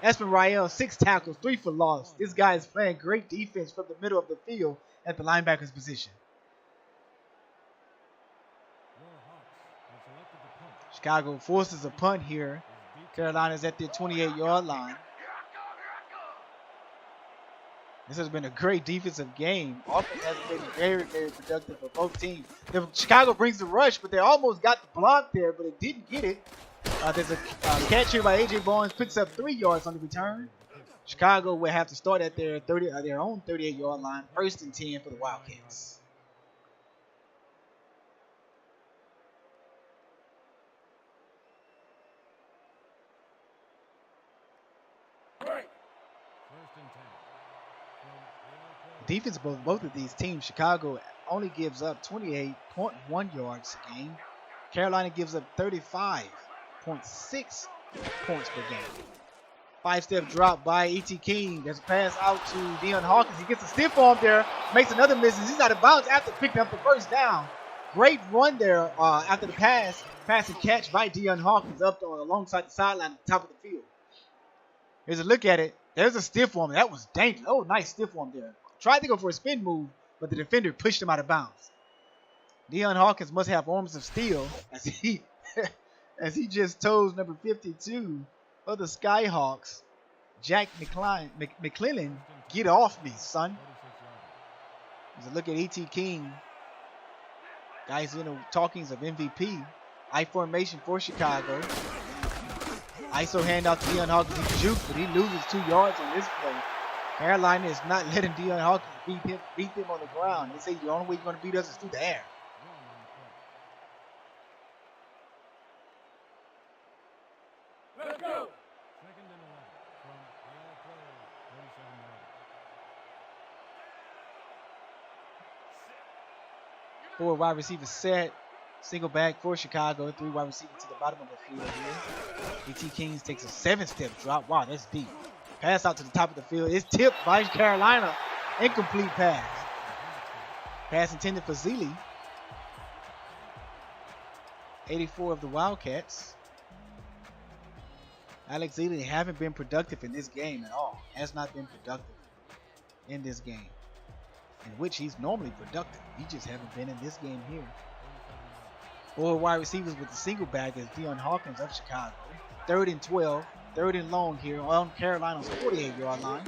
Espen Rael, 6 tackles, 3 for loss. This guy is playing great defense from the middle of the field at the linebacker's position. Chicago forces a punt here. Carolina's at their 28-yard line. This has been a great defensive game. Offense has been very, very productive for both teams. Chicago brings the rush, but they almost got the block there, but it didn't get it. There's a catch here by A.J. Barnes, picks up 3 yards on the return. Chicago will have to start at their own 38-yard line, 1st and 10 for the Wildcats. Defense of both of these teams, Chicago only gives up 28.1 yards a game. Carolina gives up 35.6 points per game. 5-step drop by E.T. King. There's a pass out to Deion Hawkins. He gets a stiff arm there, makes another miss. He's out of bounds after picking up the first down. Great run there after the pass and catch by Deion Hawkins up alongside the sideline at the top of the field. Here's a look at it. There's a stiff arm. That was dangerous. Oh, nice stiff arm there. Tried to go for a spin move, but the defender pushed him out of bounds. Deion Hawkins must have arms of steel as he just toes number 52 of the Skyhawks, Jack McClellan. Get off me, son. There's a look at E.T. King. Guys in the talkings of MVP. I formation for Chicago. ISO handoff to Deion Hawkins. He jukes, but he loses 2 yards on this play. Carolina is not letting Deion Hawkins beat them on the ground. They say the only way you're going to beat us is through the air. Let's go. 2nd and 11 from the yellow player, 37 yards. 4 wide receivers set. Single back for Chicago. 3 wide receivers to the bottom of the field here. E.T. Kings takes a 7-step drop. Wow, that's deep. Pass out to the top of the field. It's tipped by Carolina. Incomplete pass. Pass intended for Zellie. 84 of the Wildcats. Alex Zellie haven't been productive in this game at all. Has not been productive in this game, in which he's normally productive. He just haven't been in this game here. 4 wide receivers with the single back is Deion Hawkins of Chicago. 3rd and 12. 3rd and long here on Carolina's 48-yard line.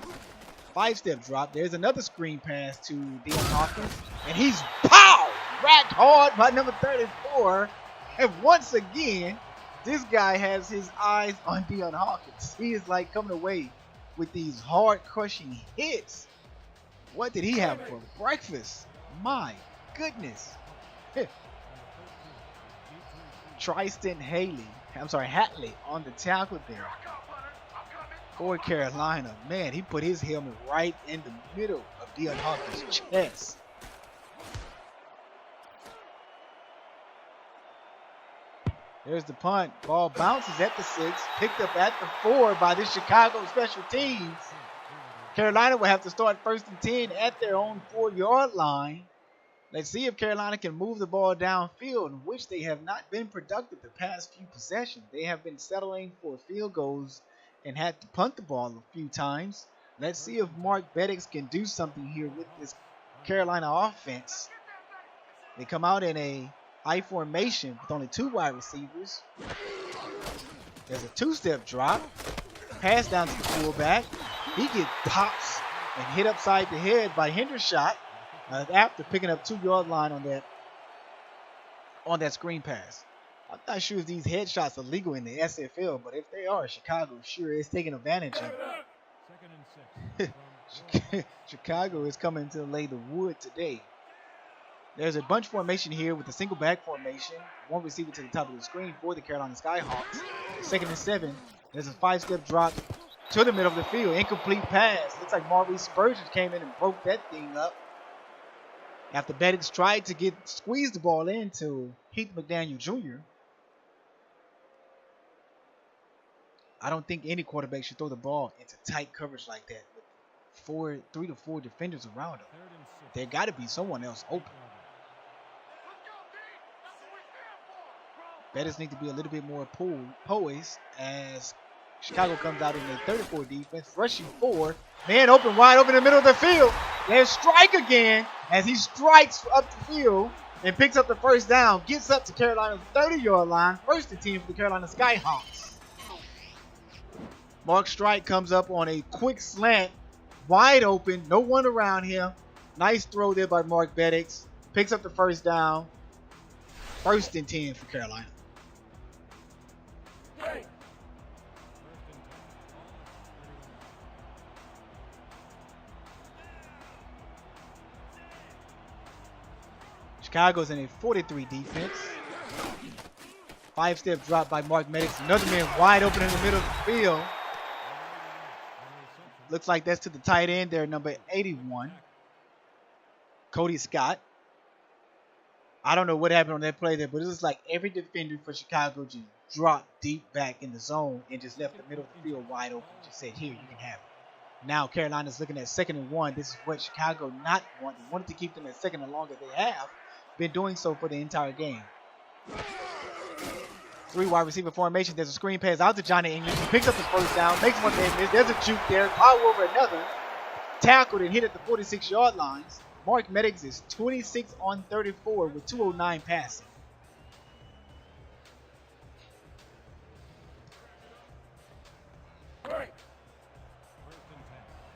5-step drop. There's another screen pass to Deion Hawkins. And he's racked hard by number 34. And once again, this guy has his eyes on Deion Hawkins. He is like coming away with these hard crushing hits. What did he have for breakfast? My goodness. Tristan Hatley on the tackle there for Carolina. Man, he put his helmet right in the middle of Deion Hawkins' chest. There's the punt. Ball bounces at the 6, picked up at the 4 by the Chicago special teams. Carolina will have to start 1st and 10 at their own 4-yard line. Let's see if Carolina can move the ball downfield, in which they have not been productive the past few possessions. They have been settling for field goals and had to punt the ball a few times. Let's see if Mark Beddix can do something here with this Carolina offense. They come out in a I formation with only 2 wide receivers. There's a 2-step drop. Pass down to the fullback. He gets pops and hit upside the head by Hendershot. After picking up 2-yard line on that screen pass. I'm not sure if these headshots are legal in the SFL, but if they are, Chicago sure is taking advantage of it. Chicago is coming to lay the wood today. There's a bunch formation here with a single back formation. 1 receiver to the top of the screen for the Carolina Skyhawks. 2nd and 7. There's a 5-step drop to the middle of the field. Incomplete pass. Looks like Maurice Spurgeon came in and broke that thing up. After Beddix tried to squeeze the ball into Heath McDaniel Jr. I don't think any quarterback should throw the ball into tight coverage like that with 3 to 4 defenders around him. There got to be someone else open. Beddix needs to be a little bit more poised as Chicago comes out in the 34 defense, rushing 4. Man open, wide open in the middle of the field. There's strike again as he strikes up the field and picks up the first down. Gets up to Carolina's 30-yard line. 1st and 10 for the Carolina Skyhawks. Mark Strike comes up on a quick slant. Wide open. No one around him. Nice throw there by Mark Beddix. Picks up the first down. 1st and 10 for Carolina. Chicago's in a 43 defense. 5-step drop by Mark Medix. Another man wide open in the middle of the field. Looks like that's to the tight end there, number 81. Cody Scott. I don't know what happened on that play there, but it was like every defender for Chicago just dropped deep back in the zone and just left the middle of the field wide open. Just said, here, you can have it. Now Carolina's looking at 2nd and 1. This is what Chicago not wanted. They wanted to keep them at 2nd and long as they have been doing so for the entire game. 3 wide receiver formation. There's a screen pass out to Johnny English. He picks up his first down, makes one man miss. There's a juke there. Power over another. Tackled and hit at the 46-yard lines. Mark Medix is 26 on 34 with 209 passing.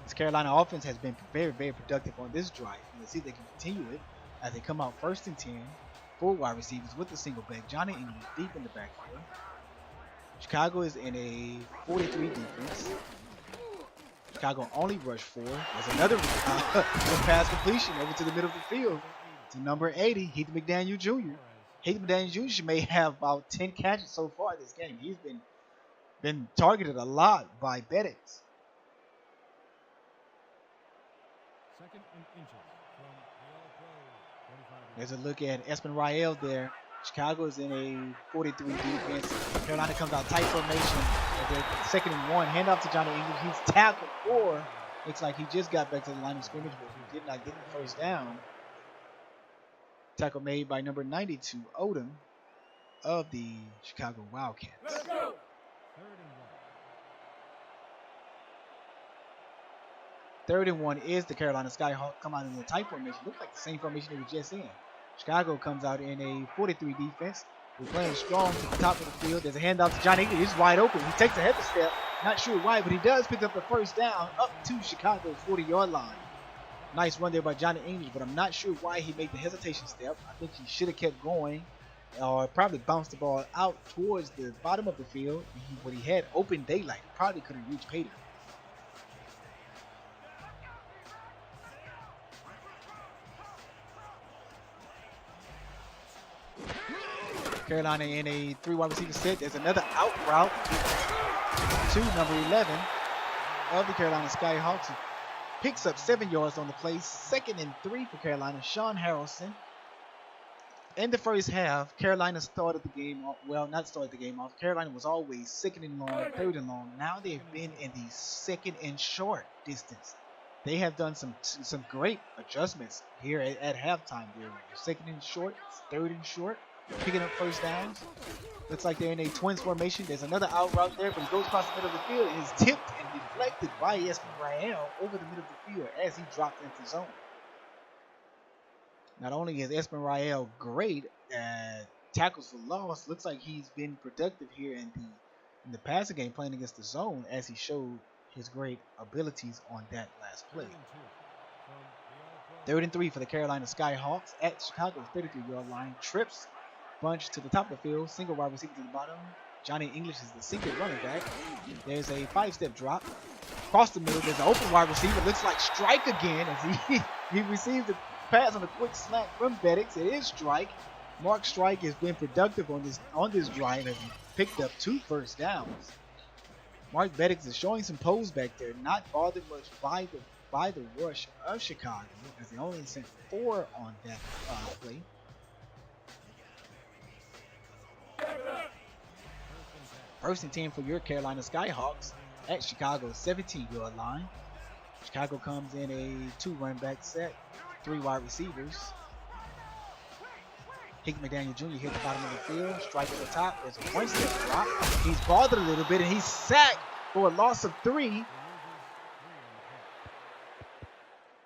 This Carolina offense has been very, very productive on this drive. Let's see if they can continue it as they come out 1st and 10. 4 wide receivers with the single back. Johnny English deep in the backfield. Chicago is in a 43 defense. Chicago only rushed 4. There's another pass completion over to the middle of the field to number 80, Heath McDaniel Jr. Heath McDaniel Jr. may have about 10 catches so far this game. He's been targeted a lot by Medix. 2nd and inches from the All-Pro. There's a look at Espen Rael there. Chicago is in a 43 defense. Carolina comes out tight formation. They're 2nd and 1. Handoff to Johnny English. He's tackled 4. Looks like he just got back to the line of scrimmage, but he did not get the first down. Tackle made by number 92, Odom of the Chicago Wildcats. Let's go. 3rd and 1. 3rd and 1 is the Carolina Skyhawks. Come out in the tight formation. Looks like the same formation they were just in. Chicago comes out in a 43 defense. We're playing strong to the top of the field. There's a handoff to Johnny English. He's wide open. He takes a heavy step. Not sure why, but he does pick up the first down up to Chicago's 40-yard line. Nice run there by Johnny English, but I'm not sure why he made the hesitation step. I think he should have kept going or probably bounced the ball out towards the bottom of the field. When he had open daylight, probably could have reached Pater. Carolina in a 3 wide receiver set. There's another out route to number 11 of the Carolina Skyhawks. He picks up 7 yards on the play. 2nd and 3 for Carolina. Sean Harrelson. In the first half, Carolina started the game off. Well, not started the game off. Carolina was always 2nd and long, 3rd and long. Now they've been in the 2nd and short distance. They have done some great adjustments here at halftime. They're 2nd and short, 3rd and short. Picking up first downs. Looks like they're in a twins formation. There's another out route there, but he goes across the middle of the field and is tipped and deflected by Espen Rael over the middle of the field as he dropped into zone. Not only is Espen Rael great at tackles for loss, looks like he's been productive here in the passing game playing against the zone as he showed his great abilities on that last play. 3rd and 3 for the Carolina Skyhawks at Chicago's 33-yard line. Trips bunch to the top of the field. Single wide receiver to the bottom. Johnny English is the single running back. There's a 5-step drop. Across the middle, there's an open wide receiver. Looks like Strike again as he receives the pass on a quick slant from Medix. It is Strike. Mark Strike has been productive on this drive as he picked up 2 first downs. Mark Medix is showing some pose back there, not bothered much by the rush of Chicago as they only sent 4 on that play. First and 10 for your Carolina Skyhawks at Chicago's 17-yard line. Chicago comes in a 2 running back set, 3 wide receivers. Heath McDaniel Jr. hit the bottom of the field, strike at the top. There's a 1-step drop. He's bothered a little bit and he's sacked for a loss of 3.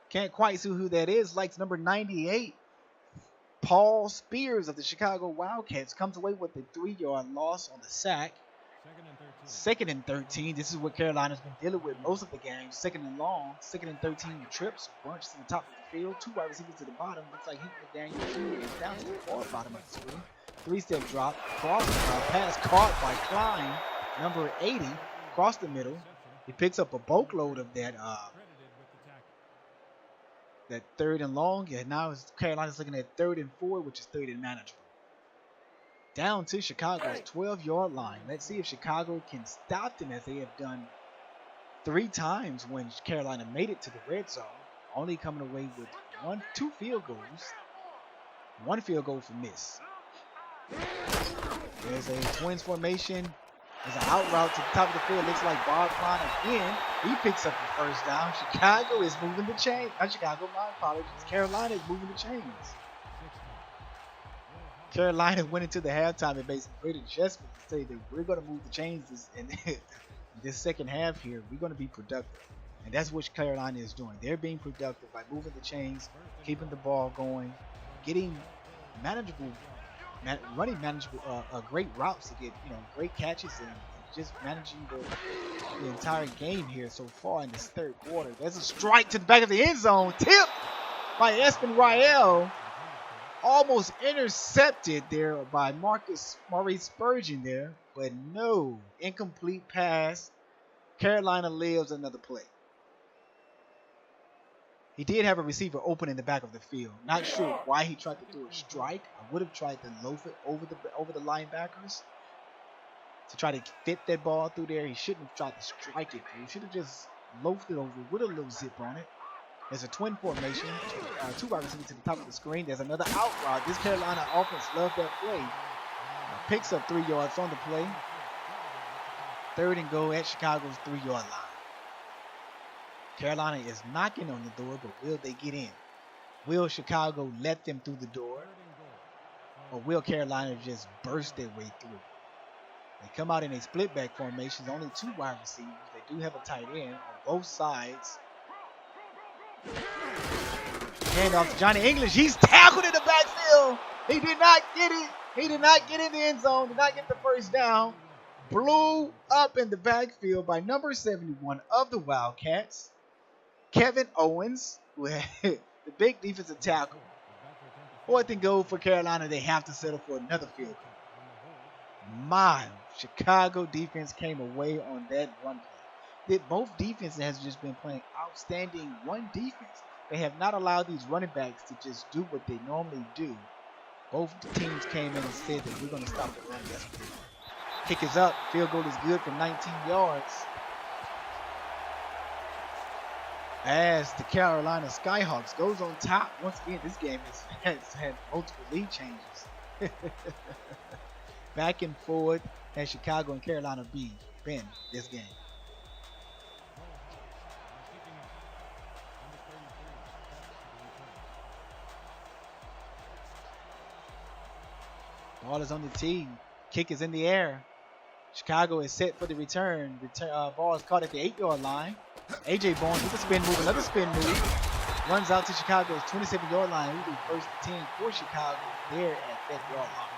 Can't quite see who that is. Likes number 98. Paul Spears of the Chicago Wildcats comes away with a 3-yard loss on the sack. 2nd and 13. This is what Carolina's been dealing with most of the game. 2nd and long. 2nd and 13. Trips. Bunch to the top of the field. 2 wide receivers to the bottom. Looks like Heath McDaniel Jr. is down to the far bottom of the screen. 3-step drop. Pass caught by Klein. Number 80. Across the middle. He picks up a boatload of that that 3rd and long. Yeah, now Carolina's looking at 3rd and 4, which is 3rd and manageable. Down to Chicago's 12-yard line. Let's see if Chicago can stop them as they have done 3 times when Carolina made it to the red zone, only coming away with 2 field goals. 1 field goal for miss. There's a twins formation. There's an out route to the top of the field. Looks like Bob Klein again. He picks up the first down. Chicago is moving the chain. Not Chicago, my apologies. Carolina is moving the chains. Carolina went into the halftime and made some great adjustments to say that we're going to move the chains in this second half here. We're going to be productive. And that's what Carolina is doing. They're being productive by moving the chains, keeping the ball going, getting manageable, running manageable, great routes to get, great catches and just managing the entire game here so far in this 3rd quarter. There's a strike to the back of the end zone. Tip by Rael. Almost intercepted there by Maurice Spurgeon there, but no, incomplete pass. Carolina lives another play. He did have a receiver open in the back of the field. Not sure why he tried to do a strike. I would have tried to loaf it over the linebackers to try to fit that ball through there. He shouldn't have tried to strike it. He should have just loafed it over with a little zip on it. There's a twin formation, 2 wide receivers to the top of the screen. There's another out route. This Carolina offense loved that play. Picks up 3 yards on the play. 3rd and goal at Chicago's 3-yard line. Carolina is knocking on the door, but will they get in? Will Chicago let them through the door? Or will Carolina just burst their way through? They come out in a split back formation. Only 2 wide receivers. They do have a tight end on both sides. Hand off to Johnny English. He's tackled in the backfield. He did not get it. He did not get in the end zone. Did not get the first down. Blew up in the backfield by number 71 of the Wildcats, Kevin Owens, who had the big defensive tackle. 4th and goal for Carolina. They have to settle for another field goal. Chicago defense came away on that run play. Both defenses has just been playing outstanding run defense. They have not allowed these running backs to just do what they normally do. Both teams came in and said that we're going to stop the run. That's what they want. Kick is up. Field goal is good from 19 yards. As the Carolina Skyhawks goes on top. Once again, this game has had multiple lead changes. Back and forth as Chicago and Carolina been this game. Ball is on the tee. Kick is in the air. Chicago is set for the return. Ball is caught at the 8-yard line. A.J. Barnes with a spin move, another spin move. Runs out to Chicago's 27-yard line. He will be 1st and 10 for Chicago there at that yard line.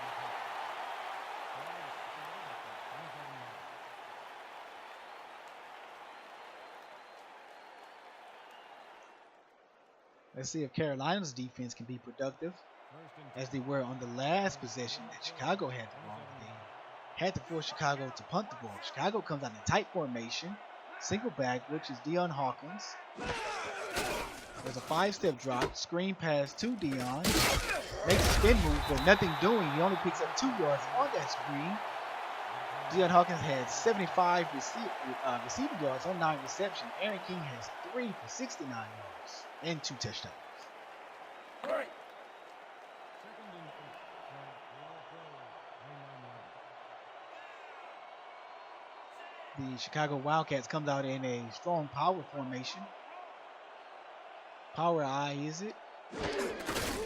Let's see if Carolina's defense can be productive as they were on the last possession that Chicago had the ball. They had to force Chicago to punt the ball. Chicago comes out in tight formation. Single back, which is Deion Hawkins. There's a 5-step drop. Screen pass to Deion. Makes a spin move, but nothing doing. He only picks up 2 yards on that screen. Deion Hawkins had 75 receiving yards on 9 receptions. Aaron King has 3 for 69 yards and 2 touchdowns. All right. The Chicago Wildcats comes out in a strong power formation. Power I, is it?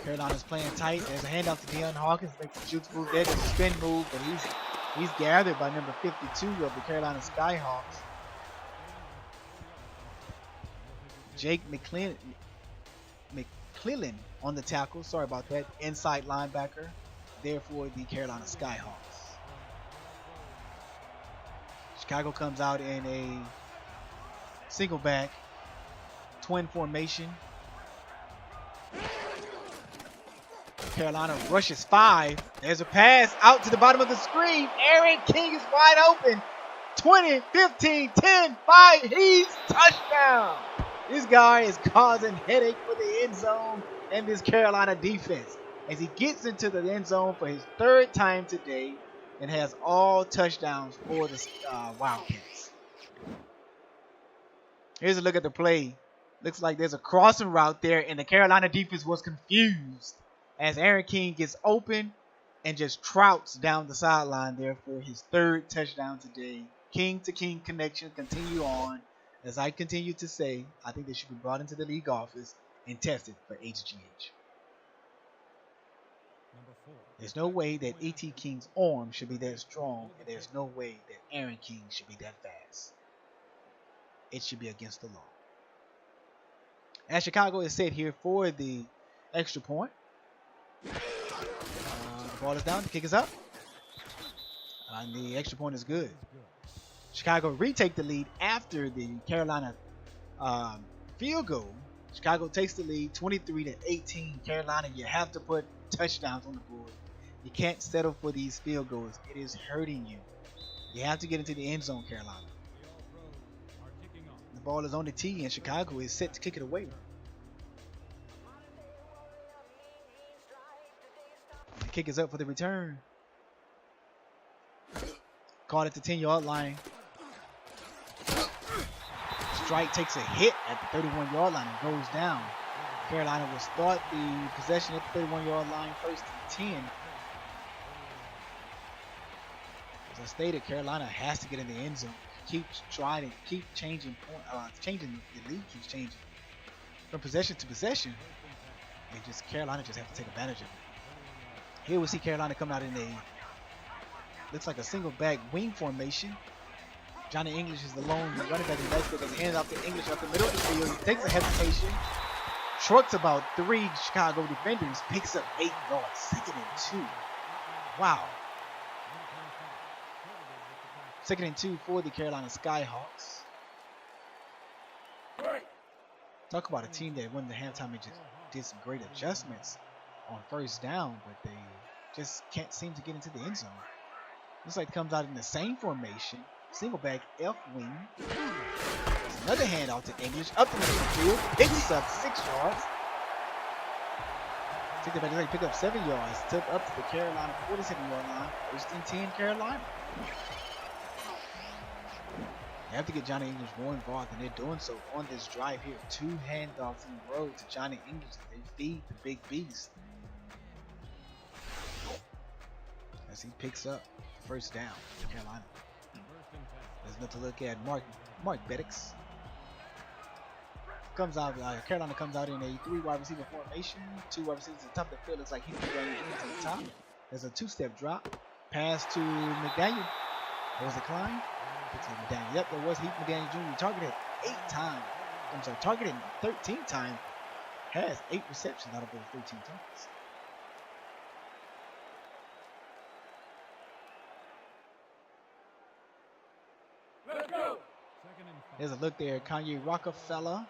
Carolina's playing tight. There's a handoff to Deion Hawkins. Makes a shoots move there. There's a spin move, but he's gathered by number 52 of the Carolina Skyhawks. Jake McClellan on the tackle. Sorry about that. Inside linebacker. There for the Carolina Skyhawks. Chicago comes out in a single back twin formation. Carolina rushes 5. There's a pass out to the bottom of the screen. Aaron King is wide open. 20, 15, 10, 5. He's touchdown. This guy is causing headache for the end zone and this Carolina defense as he gets into the end zone for his 3rd time today and has all touchdowns for the Wildcats. Here's a look at the play. Looks like there's a crossing route there, and the Carolina defense was confused as Aaron King gets open and just trouts down the sideline there for his 3rd touchdown today. King to King connection continue on. As I continue to say, I think they should be brought into the league office and tested for HGH. There's no way that E.T. King's arm should be that strong, and there's no way that Aaron King should be that fast. It should be against the law. As Chicago is set here for the extra point. The ball is down, the kick is up. And the extra point is good. Chicago retake the lead after the Carolina field goal. Chicago takes the lead 23-18. Carolina, you have to put touchdowns on the board. You can't settle for these field goals. It is hurting you. You have to get into the end zone, Carolina. The ball is on the tee, and Chicago is set to kick it away. The kick is up for the return. Caught at the 10-yard line. Strike takes a hit at the 31-yard line and goes down. Carolina will start the possession at the 31-yard line, 1st and 10. As I stated, Carolina has to get in the end zone. Keep changing the lead keeps changing from possession to possession. Carolina just have to take advantage of it. Here we see Carolina come out in looks like a single back wing formation. Johnny English is the lone running back in backfield. He hands off to English up the middle of the field. He takes a hesitation. Shorts about 3 Chicago defenders. Picks up 8 yards. 2nd and 2. Wow. 2nd and 2 for the Carolina Skyhawks. Talk about a team that won the halftime and just did some great adjustments on 1st down, but they just can't seem to get into the end zone. Looks like it comes out in the same formation. Single back F wing. Another handoff to English. Up the middle of the field. Picks up 6 yards. Take the back. Pick up 7 yards. Took up to the Carolina 47-yard line. 1st and 10 Carolina. You have to get Johnny English more involved, and they're doing so on this drive here. 2 handoffs in a row to Johnny English. They feed the big beast. As he picks up 1st down for Carolina. There's nothing to look at. Mark Beddix comes out. Carolina comes out in a 3 wide receiver formation. 2 wide receivers at the top of the field. Looks like he's going to the top. There's a 2-step drop. Pass to McDaniel. Was it Klein? McDaniel. Yep, there was Heath McDaniel Jr. Targeted 8 times. I'm sorry, targeted 13 times. Has 8 receptions out of those 13 targets. There's a look there. Kanye Rockefeller.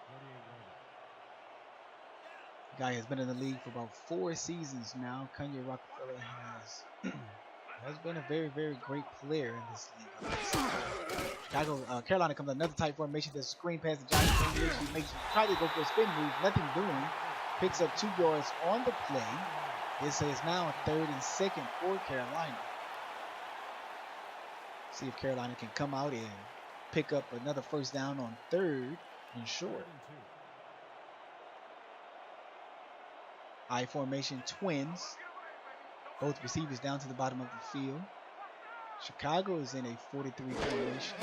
The guy has been in the league for about 4 seasons now. Kanye Rockefeller has been a very, very great player in this league. Carolina comes another tight formation. There's a screen pass to Johnny English. He tries to go for a spin move. Nothing doing. Picks up 2 yards on the play. This is now 3rd and 2nd for Carolina. See if Carolina can come out and pick up another 1st down on 3rd and short. I formation twins. Both receivers down to the bottom of the field. Chicago is in a 43 formation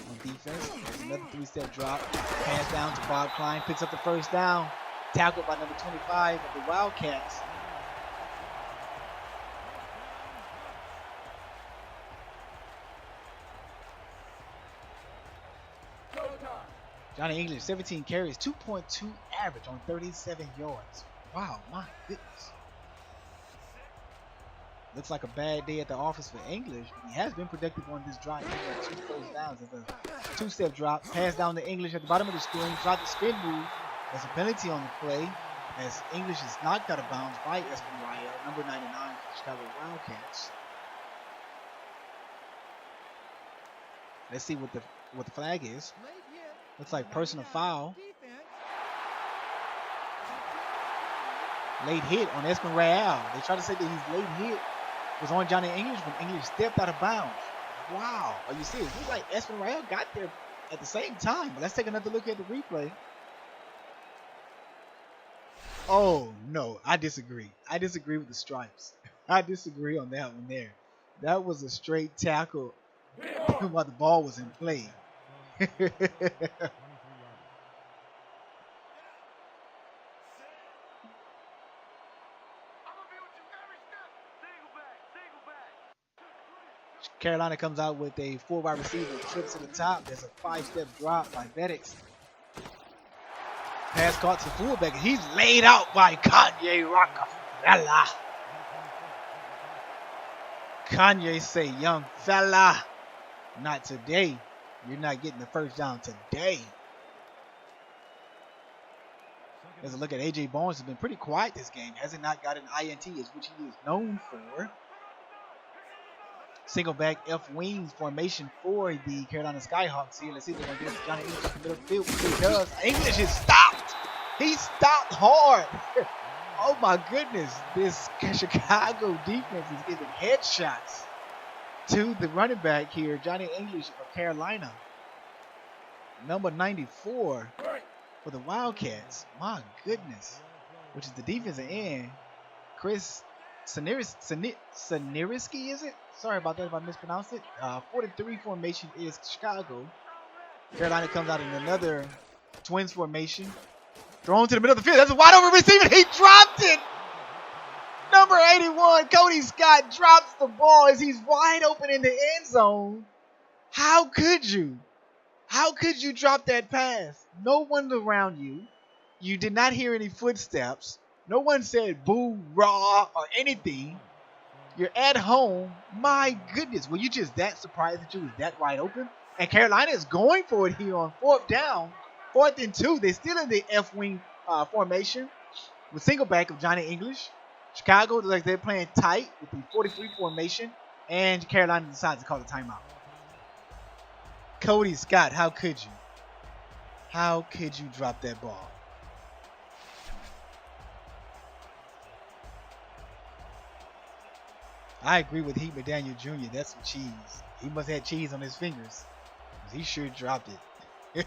on defense. There's another 3-step drop. Pass down to Bob Klein. Picks up the 1st down. Tackled by number 25 of the Wildcats. Johnny English, 17 carries, 2.2 average on 37 yards. Wow, my goodness. Looks like a bad day at the office for English. He has been productive on this drive. He got 2 first downs. There's a 2-step drop. Pass down to English at the bottom of the screen. Tried the spin move. There's a penalty on the play as English is knocked out of bounds by Espinal, number 99 for the Chicago Wildcats. Let's see what the flag is. Looks like personal foul. late hit on Esmeralda. They try to say that his late hit was on Johnny English when English stepped out of bounds. Wow. Are you serious? Looks like Esmeralda got there at the same time. But let's take another look at the replay. Oh, no. I disagree. I disagree with the stripes. I disagree on that one there. That was a straight tackle while the ball was in play. Carolina comes out with a 4 wide receiver, trips to the top. There's a 5-step drop by Bettix. Pass caught to fullback, and he's laid out by Kanye Rockefeller. Kanye say, young fella, not today. You're not getting the first down today. As a look at A.J. Barnes, has been pretty quiet this game. Hasn't not got an INT, which he is known for. Single back F wings formation for the Carolina Skyhawks here. Let's see if they're going to get Johnny English in the middle of the field. He does. English is stopped. He stopped hard. Oh my goodness. This Chicago defense is giving headshots to the running back here, Johnny English of Carolina. Number 94 for the Wildcats. My goodness. Which is the defensive end. Chris Saneriski, is it? Sorry about that if I mispronounced it. 43 formation is Chicago. Carolina comes out in another twins formation. Thrown to the middle of the field. That's a wide open receiver. He dropped it. Number 81, Cody Scott drops the ball as he's wide open in the end zone. How could you? How could you drop that pass? No one around you. You did not hear any footsteps. No one said boo, raw, or anything. You're at home. My goodness. Were you just that surprised that you was that wide open? And Carolina is going for it here on 4th down. 4th and 2. They're still in the F-wing formation with single back of Johnny English. Chicago, like they're playing tight with the 43 formation. And Carolina decides to call the timeout. Cody Scott, how could you? How could you drop that ball? I agree with Heat McDaniel Jr. That's some cheese. He must have had cheese on his fingers. He sure dropped it.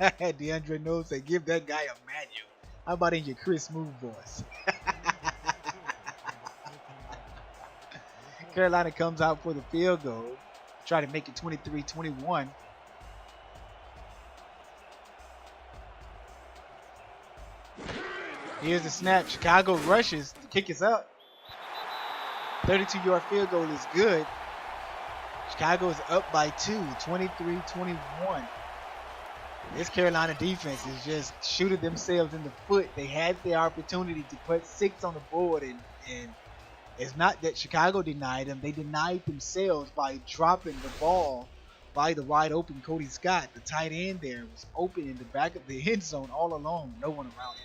DeAndre Knowles said, give that guy a manual. How about in your Chris Smooth voice? Carolina comes out for the field goal. Try to make it 23-21. Here's the snap. Chicago rushes. The kick is up. 32-yard field goal is good. Chicago is up by 2, 23-21. This Carolina defense is just shooting themselves in the foot. They had the opportunity to put 6 on the board, and it's not that Chicago denied them. They denied themselves by dropping the ball by the wide open Cody Scott. The tight end there was open in the back of the end zone all alone. No one around him.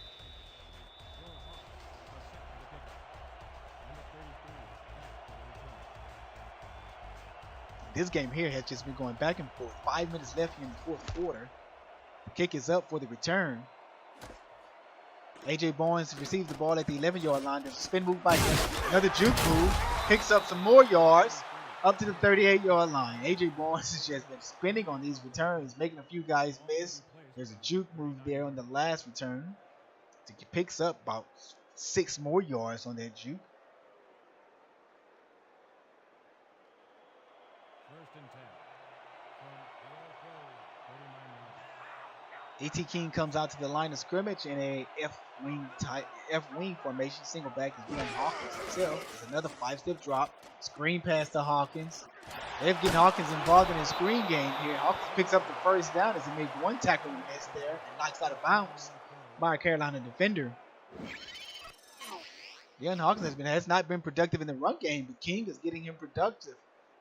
This game here has just been going back and forth. 5 minutes left here in the 4th quarter. The kick is up for the return. A.J. Barnes receives the ball at the 11-yard line. There's a spin move by him. Another juke move. Picks up some more yards up to the 38-yard line. A.J. Barnes has just been spinning on these returns, making a few guys miss. There's a juke move there on the last return. He picks up about 6 more yards on that juke. A.T. King comes out to the line of scrimmage in a F-wing formation. Single back is being Hawkins himself. There's another 5-step drop. Screen pass to Hawkins. They're getting Hawkins involved in the screen game here. Hawkins picks up the first down as he makes one tackle miss there and knocks out of bounds by a Carolina defender. Young Hawkins has not been productive in the run game, but King is getting him productive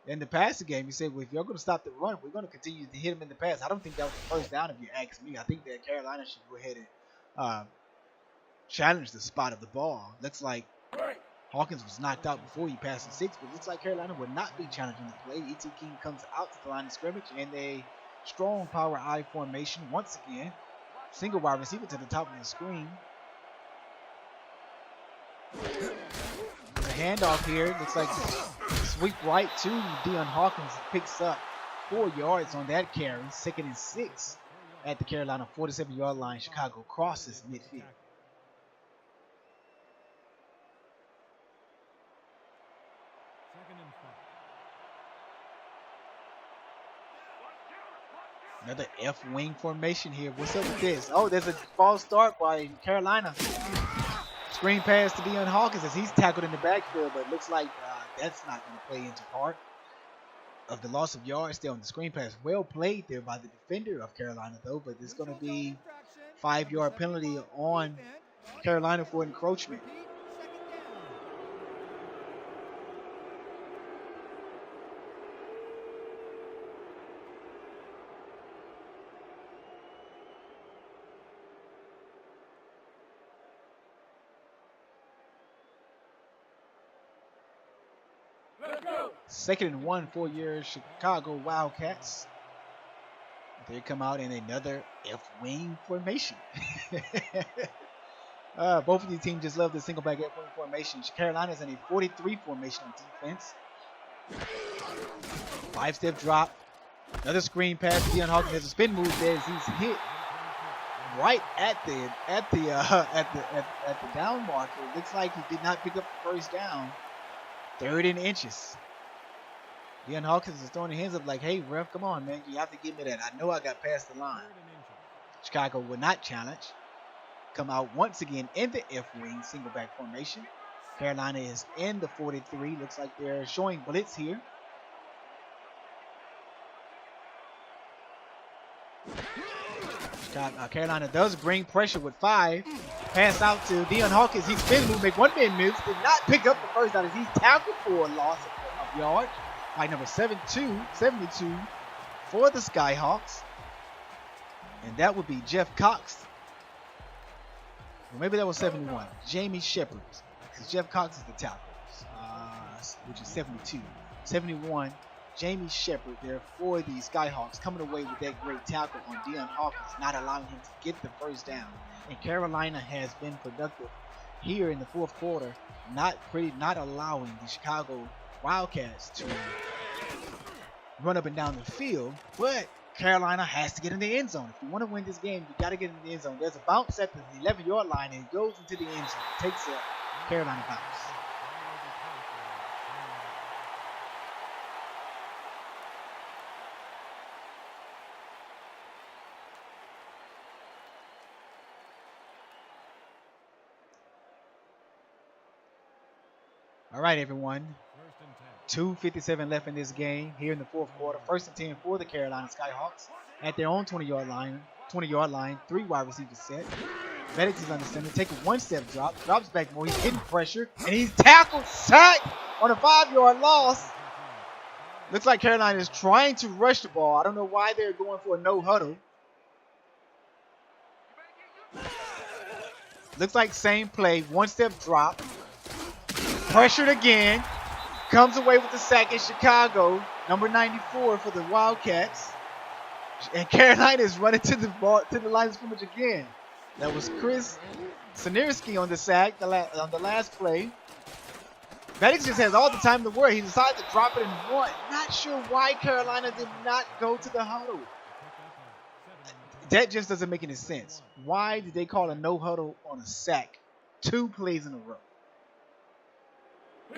in the passing game. He said, well, if you're going to stop the run, we're going to continue to hit him in the pass. I don't think that was the first down if you ask me. I think that Carolina should go ahead and challenge the spot of the ball. Looks like Hawkins was knocked out before he passed the 6, but looks like Carolina would not be challenging the play. E.T. King comes out to the line of scrimmage in a strong power I formation once again. single wide receiver to the top of the screen. There's a handoff here. Looks like sweep right to Deion Hawkins. Picks up 4 yards on that carry. 2nd and 6 at the Carolina 47-yard line. Chicago crosses midfield. Another F-wing formation here. What's up with this? Oh, there's a false start by Carolina. Screen pass to Deion Hawkins as he's tackled in the backfield, but it looks like that's not going to play into part of the loss of yards there on the screen pass. Well played there by the defender of Carolina, though, but it's going to be 5-yard penalty on Carolina for encroachment. Second and 1 for your Chicago Wildcats. They come out in another F-wing formation. Both of these teams just love the single back F-wing formation. Carolina's in a 43 formation on defense. 5-step drop. Another screen pass to Deion Hawkins. There's a spin move there as he's hit right at the down marker. It looks like he did not pick up the first down. 3rd and inches. Deion Hawkins is throwing his hands up like, hey, ref, come on, man. You have to give me that. I know I got past the line. Chicago will not challenge. Come out once again in the F-wing single back formation. Carolina is in the 43. Looks like they're showing blitz here. Carolina does bring pressure with 5. Pass out to Deion Hawkins. He spin move, make 1 man moves. Did not pick up the first down as he's tackled for a loss of yards. By number 72 for the Skyhawks. And that would be Jeff Cox. Or maybe that was 71. Jamie Shepard. Because Jeff Cox is the tackle. Which is 72. 71. Jamie Shepard there for the Skyhawks. Coming away with that great tackle on Deion Hawkins. Not allowing him to get the first down. And Carolina has been productive here in the 4th quarter. Not allowing the Chicago Wildcats to run up and down the field, but Carolina has to get in the end zone. If you want to win this game, you got to get in the end zone. There's a bounce at the 11-yard line and it goes into the end zone. It takes a Carolina bounce. All right, everyone. 2:57 left in this game here in the 4th quarter. 1st and 10 for the Carolina Skyhawks at their own 20-yard line. 3 wide receivers set. Vedix is under center. Take a 1-step drop. Drops back more. He's getting pressure. And he's tackled, sacked on a 5-yard loss. Looks like Carolina is trying to rush the ball. I don't know why they're going for a no huddle. Looks like same play. 1-step drop. Pressured again. Comes away with the sack in Chicago. Number 94 for the Wildcats. And Carolina is running to the line of scrimmage again. That was Chris Sinierski on the sack on the last play. Vedix just has all the time in the world. He decided to drop it in 1. Not sure why Carolina did not go to the huddle. That just doesn't make any sense. Why did they call a no huddle on a sack 2 plays in a row?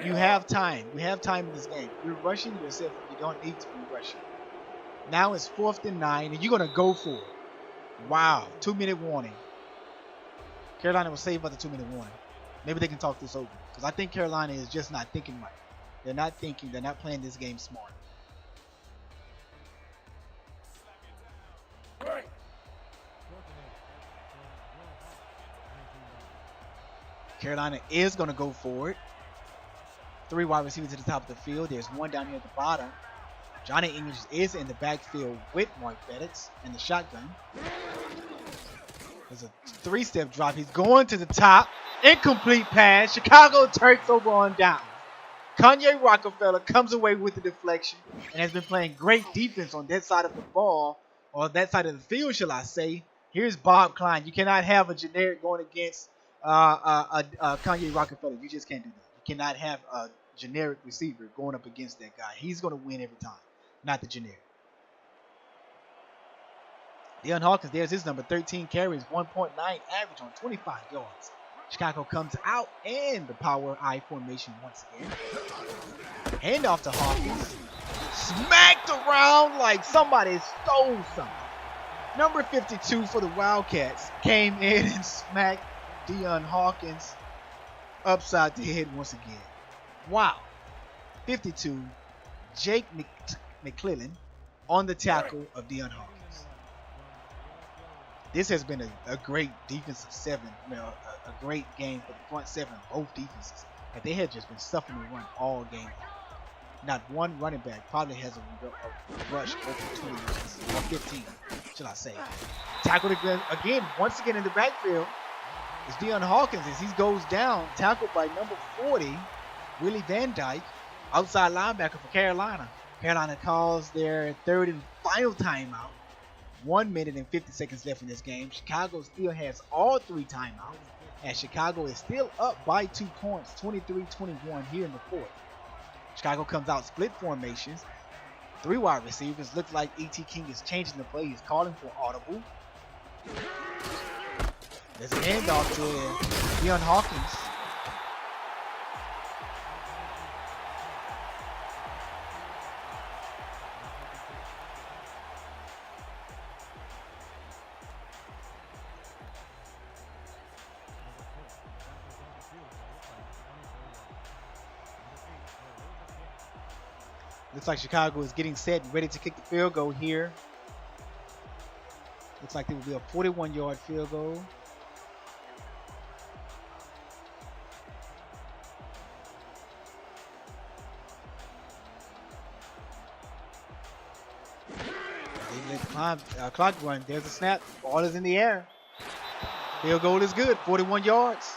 You have time. We have time in this game. You're rushing yourself. You don't need to be rushing. Now it's 4th and 9, and you're going to go for it. Wow. 2-minute warning. Carolina will save about the 2-minute warning. Maybe they can talk this over. Because I think Carolina is just not thinking right. They're not thinking. They're not playing this game smart. Carolina is going to go for it. 3 wide receivers to the top of the field. There's 1 down here at the bottom. Johnny English is in the backfield with Mark Vedix in the shotgun. There's a 3-step drop. He's going to the top. Incomplete pass. Chicago takes over on down. Kanye Rockefeller comes away with the deflection and has been playing great defense on that side of the ball, or that side of the field, shall I say, Here's Bob Klein. You cannot have a generic going against Kanye Rockefeller. You just can't do that. You cannot have a generic receiver going up against that guy. He's going to win every time, not the generic. Deion Hawkins, there's his number, 13 carries, 1.9 average on 25 yards. Chicago comes out in the power I formation once again. Handoff to Hawkins. Smacked around like somebody stole something. Number 52 for the Wildcats came in and smacked Deion Hawkins upside the head once again. Wow. 52, Jake McClellan on the tackle of Deion Hawkins. This has been a great defensive seven, a great game for the front seven of both defenses. And they have just been stuffing the run all game. Not one running back probably has a rush over 20 yards, or 15, should I say. Tackled again, once again in the backfield, is Deion Hawkins as he goes down, tackled by number 40, Willie Van Dyke, outside linebacker for Carolina. Carolina calls their third and final timeout. 1 minute and 50 seconds left in this game. Chicago still has all 3 timeouts, and Chicago is still up by 2 points, 23-21 here in the fourth. Chicago comes out split formations. 3 wide receivers. Looks like E.T. King is changing the play. He's calling for audible. There's an handoff to Deion Hawkins. Looks like Chicago is getting set and ready to kick the field goal here. Looks like it will be a 41-yard field goal. They let the clock run. There's a snap. Ball is in the air. Field goal is good. 41 yards.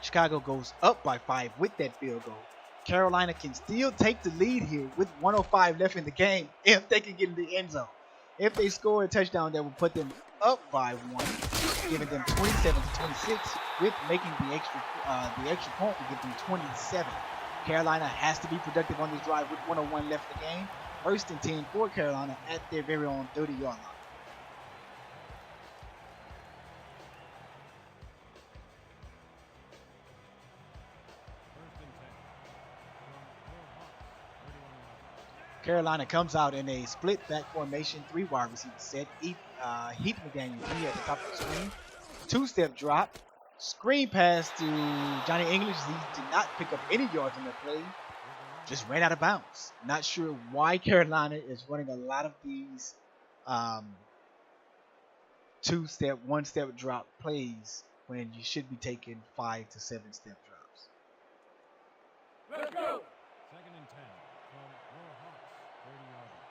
Chicago goes up by 5 with that field goal. Carolina can still take the lead here with 1:05 left in the game if they can get in the end zone. If they score a touchdown, that will put them up by 1, giving them 27-26. With making the extra point, will give them 27. Carolina has to be productive on this drive with 1:01 left in the game. 1st and 10 for Carolina at their very own 30-yard line. Carolina comes out in a split back formation, 3 wide receiver set. Heath McDaniel at the top of the screen. 2-step drop. Screen pass to Johnny English. He did not pick up any yards in that play. Just ran out of bounds. Not sure why Carolina is running a lot of these 2-step, 1-step drop plays when you should be taking 5 to 7-step drops. Let's go. 2nd and 10 from Hawks, 30-yard line.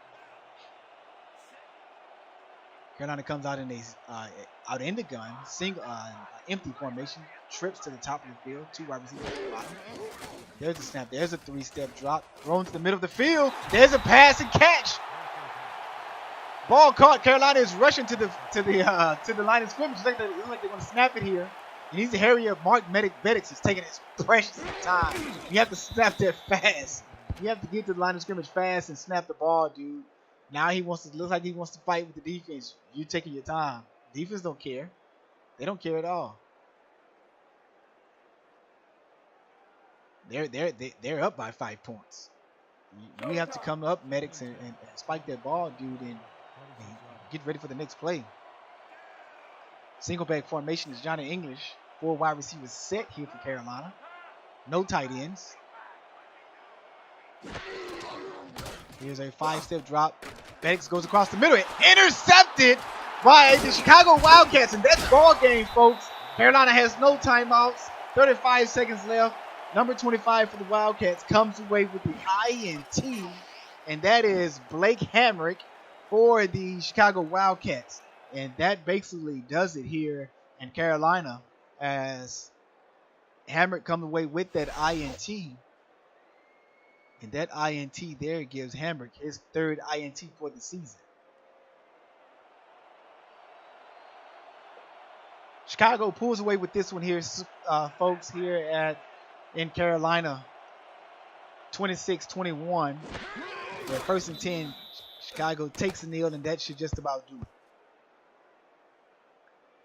Carolina comes out in out in the gun, empty formation, trips to the top of the field, 2 wide receivers at the bottom. There's a snap. There's a 3-step drop, thrown to the middle of the field. There's a pass and catch. Ball caught. Carolina is rushing to the line of scrimmage. Looks like they're going to snap it here. He needs to hurry up. Mark Beddix is taking his precious time. You have to snap that fast. You have to get to the line of scrimmage fast and snap the ball, dude. Now looks like he wants to fight with the defense. You're taking your time. Defense don't care. They don't care at all. They're up by 5 points. You have to come up, medics, and spike that ball, dude, and get ready for the next play. Single back formation is Johnny English. 4 wide receivers set here for Carolina. No tight ends. Here's a 5-step drop. Beddix goes across the middle. Intercepted by the Chicago Wildcats. And that's ball game, folks. Carolina has no timeouts. 35 seconds left. Number 25 for the Wildcats comes away with the INT, and that is Blake Hamrac for the Chicago Wildcats. And that basically does it here in Carolina, as Hamrac comes away with that INT. And that INT there gives Hamrac his third INT for the season. Chicago pulls away with this one here, folks, here in Carolina, 26-21. But first and 10, Chicago takes a kneel, and that should just about do it.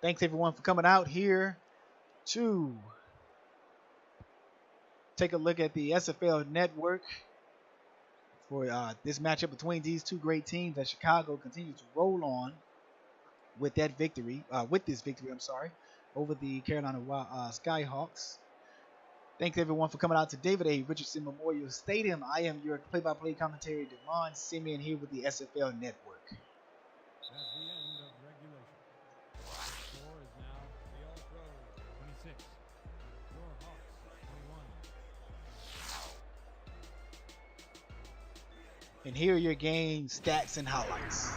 Thanks, everyone, for coming out here to take a look at the SFL Network for this matchup between these two great teams, as Chicago continues to roll on with that victory, over the Carolina Skyhawks. Thanks, everyone, for coming out to David A. Richardson Memorial Stadium. I am your play-by-play commentator, Devon Simien, here with the SFL Network. That's the end of regulation. The score is now the All-Pros 26, your Hawks 21. And here are your game stats and highlights.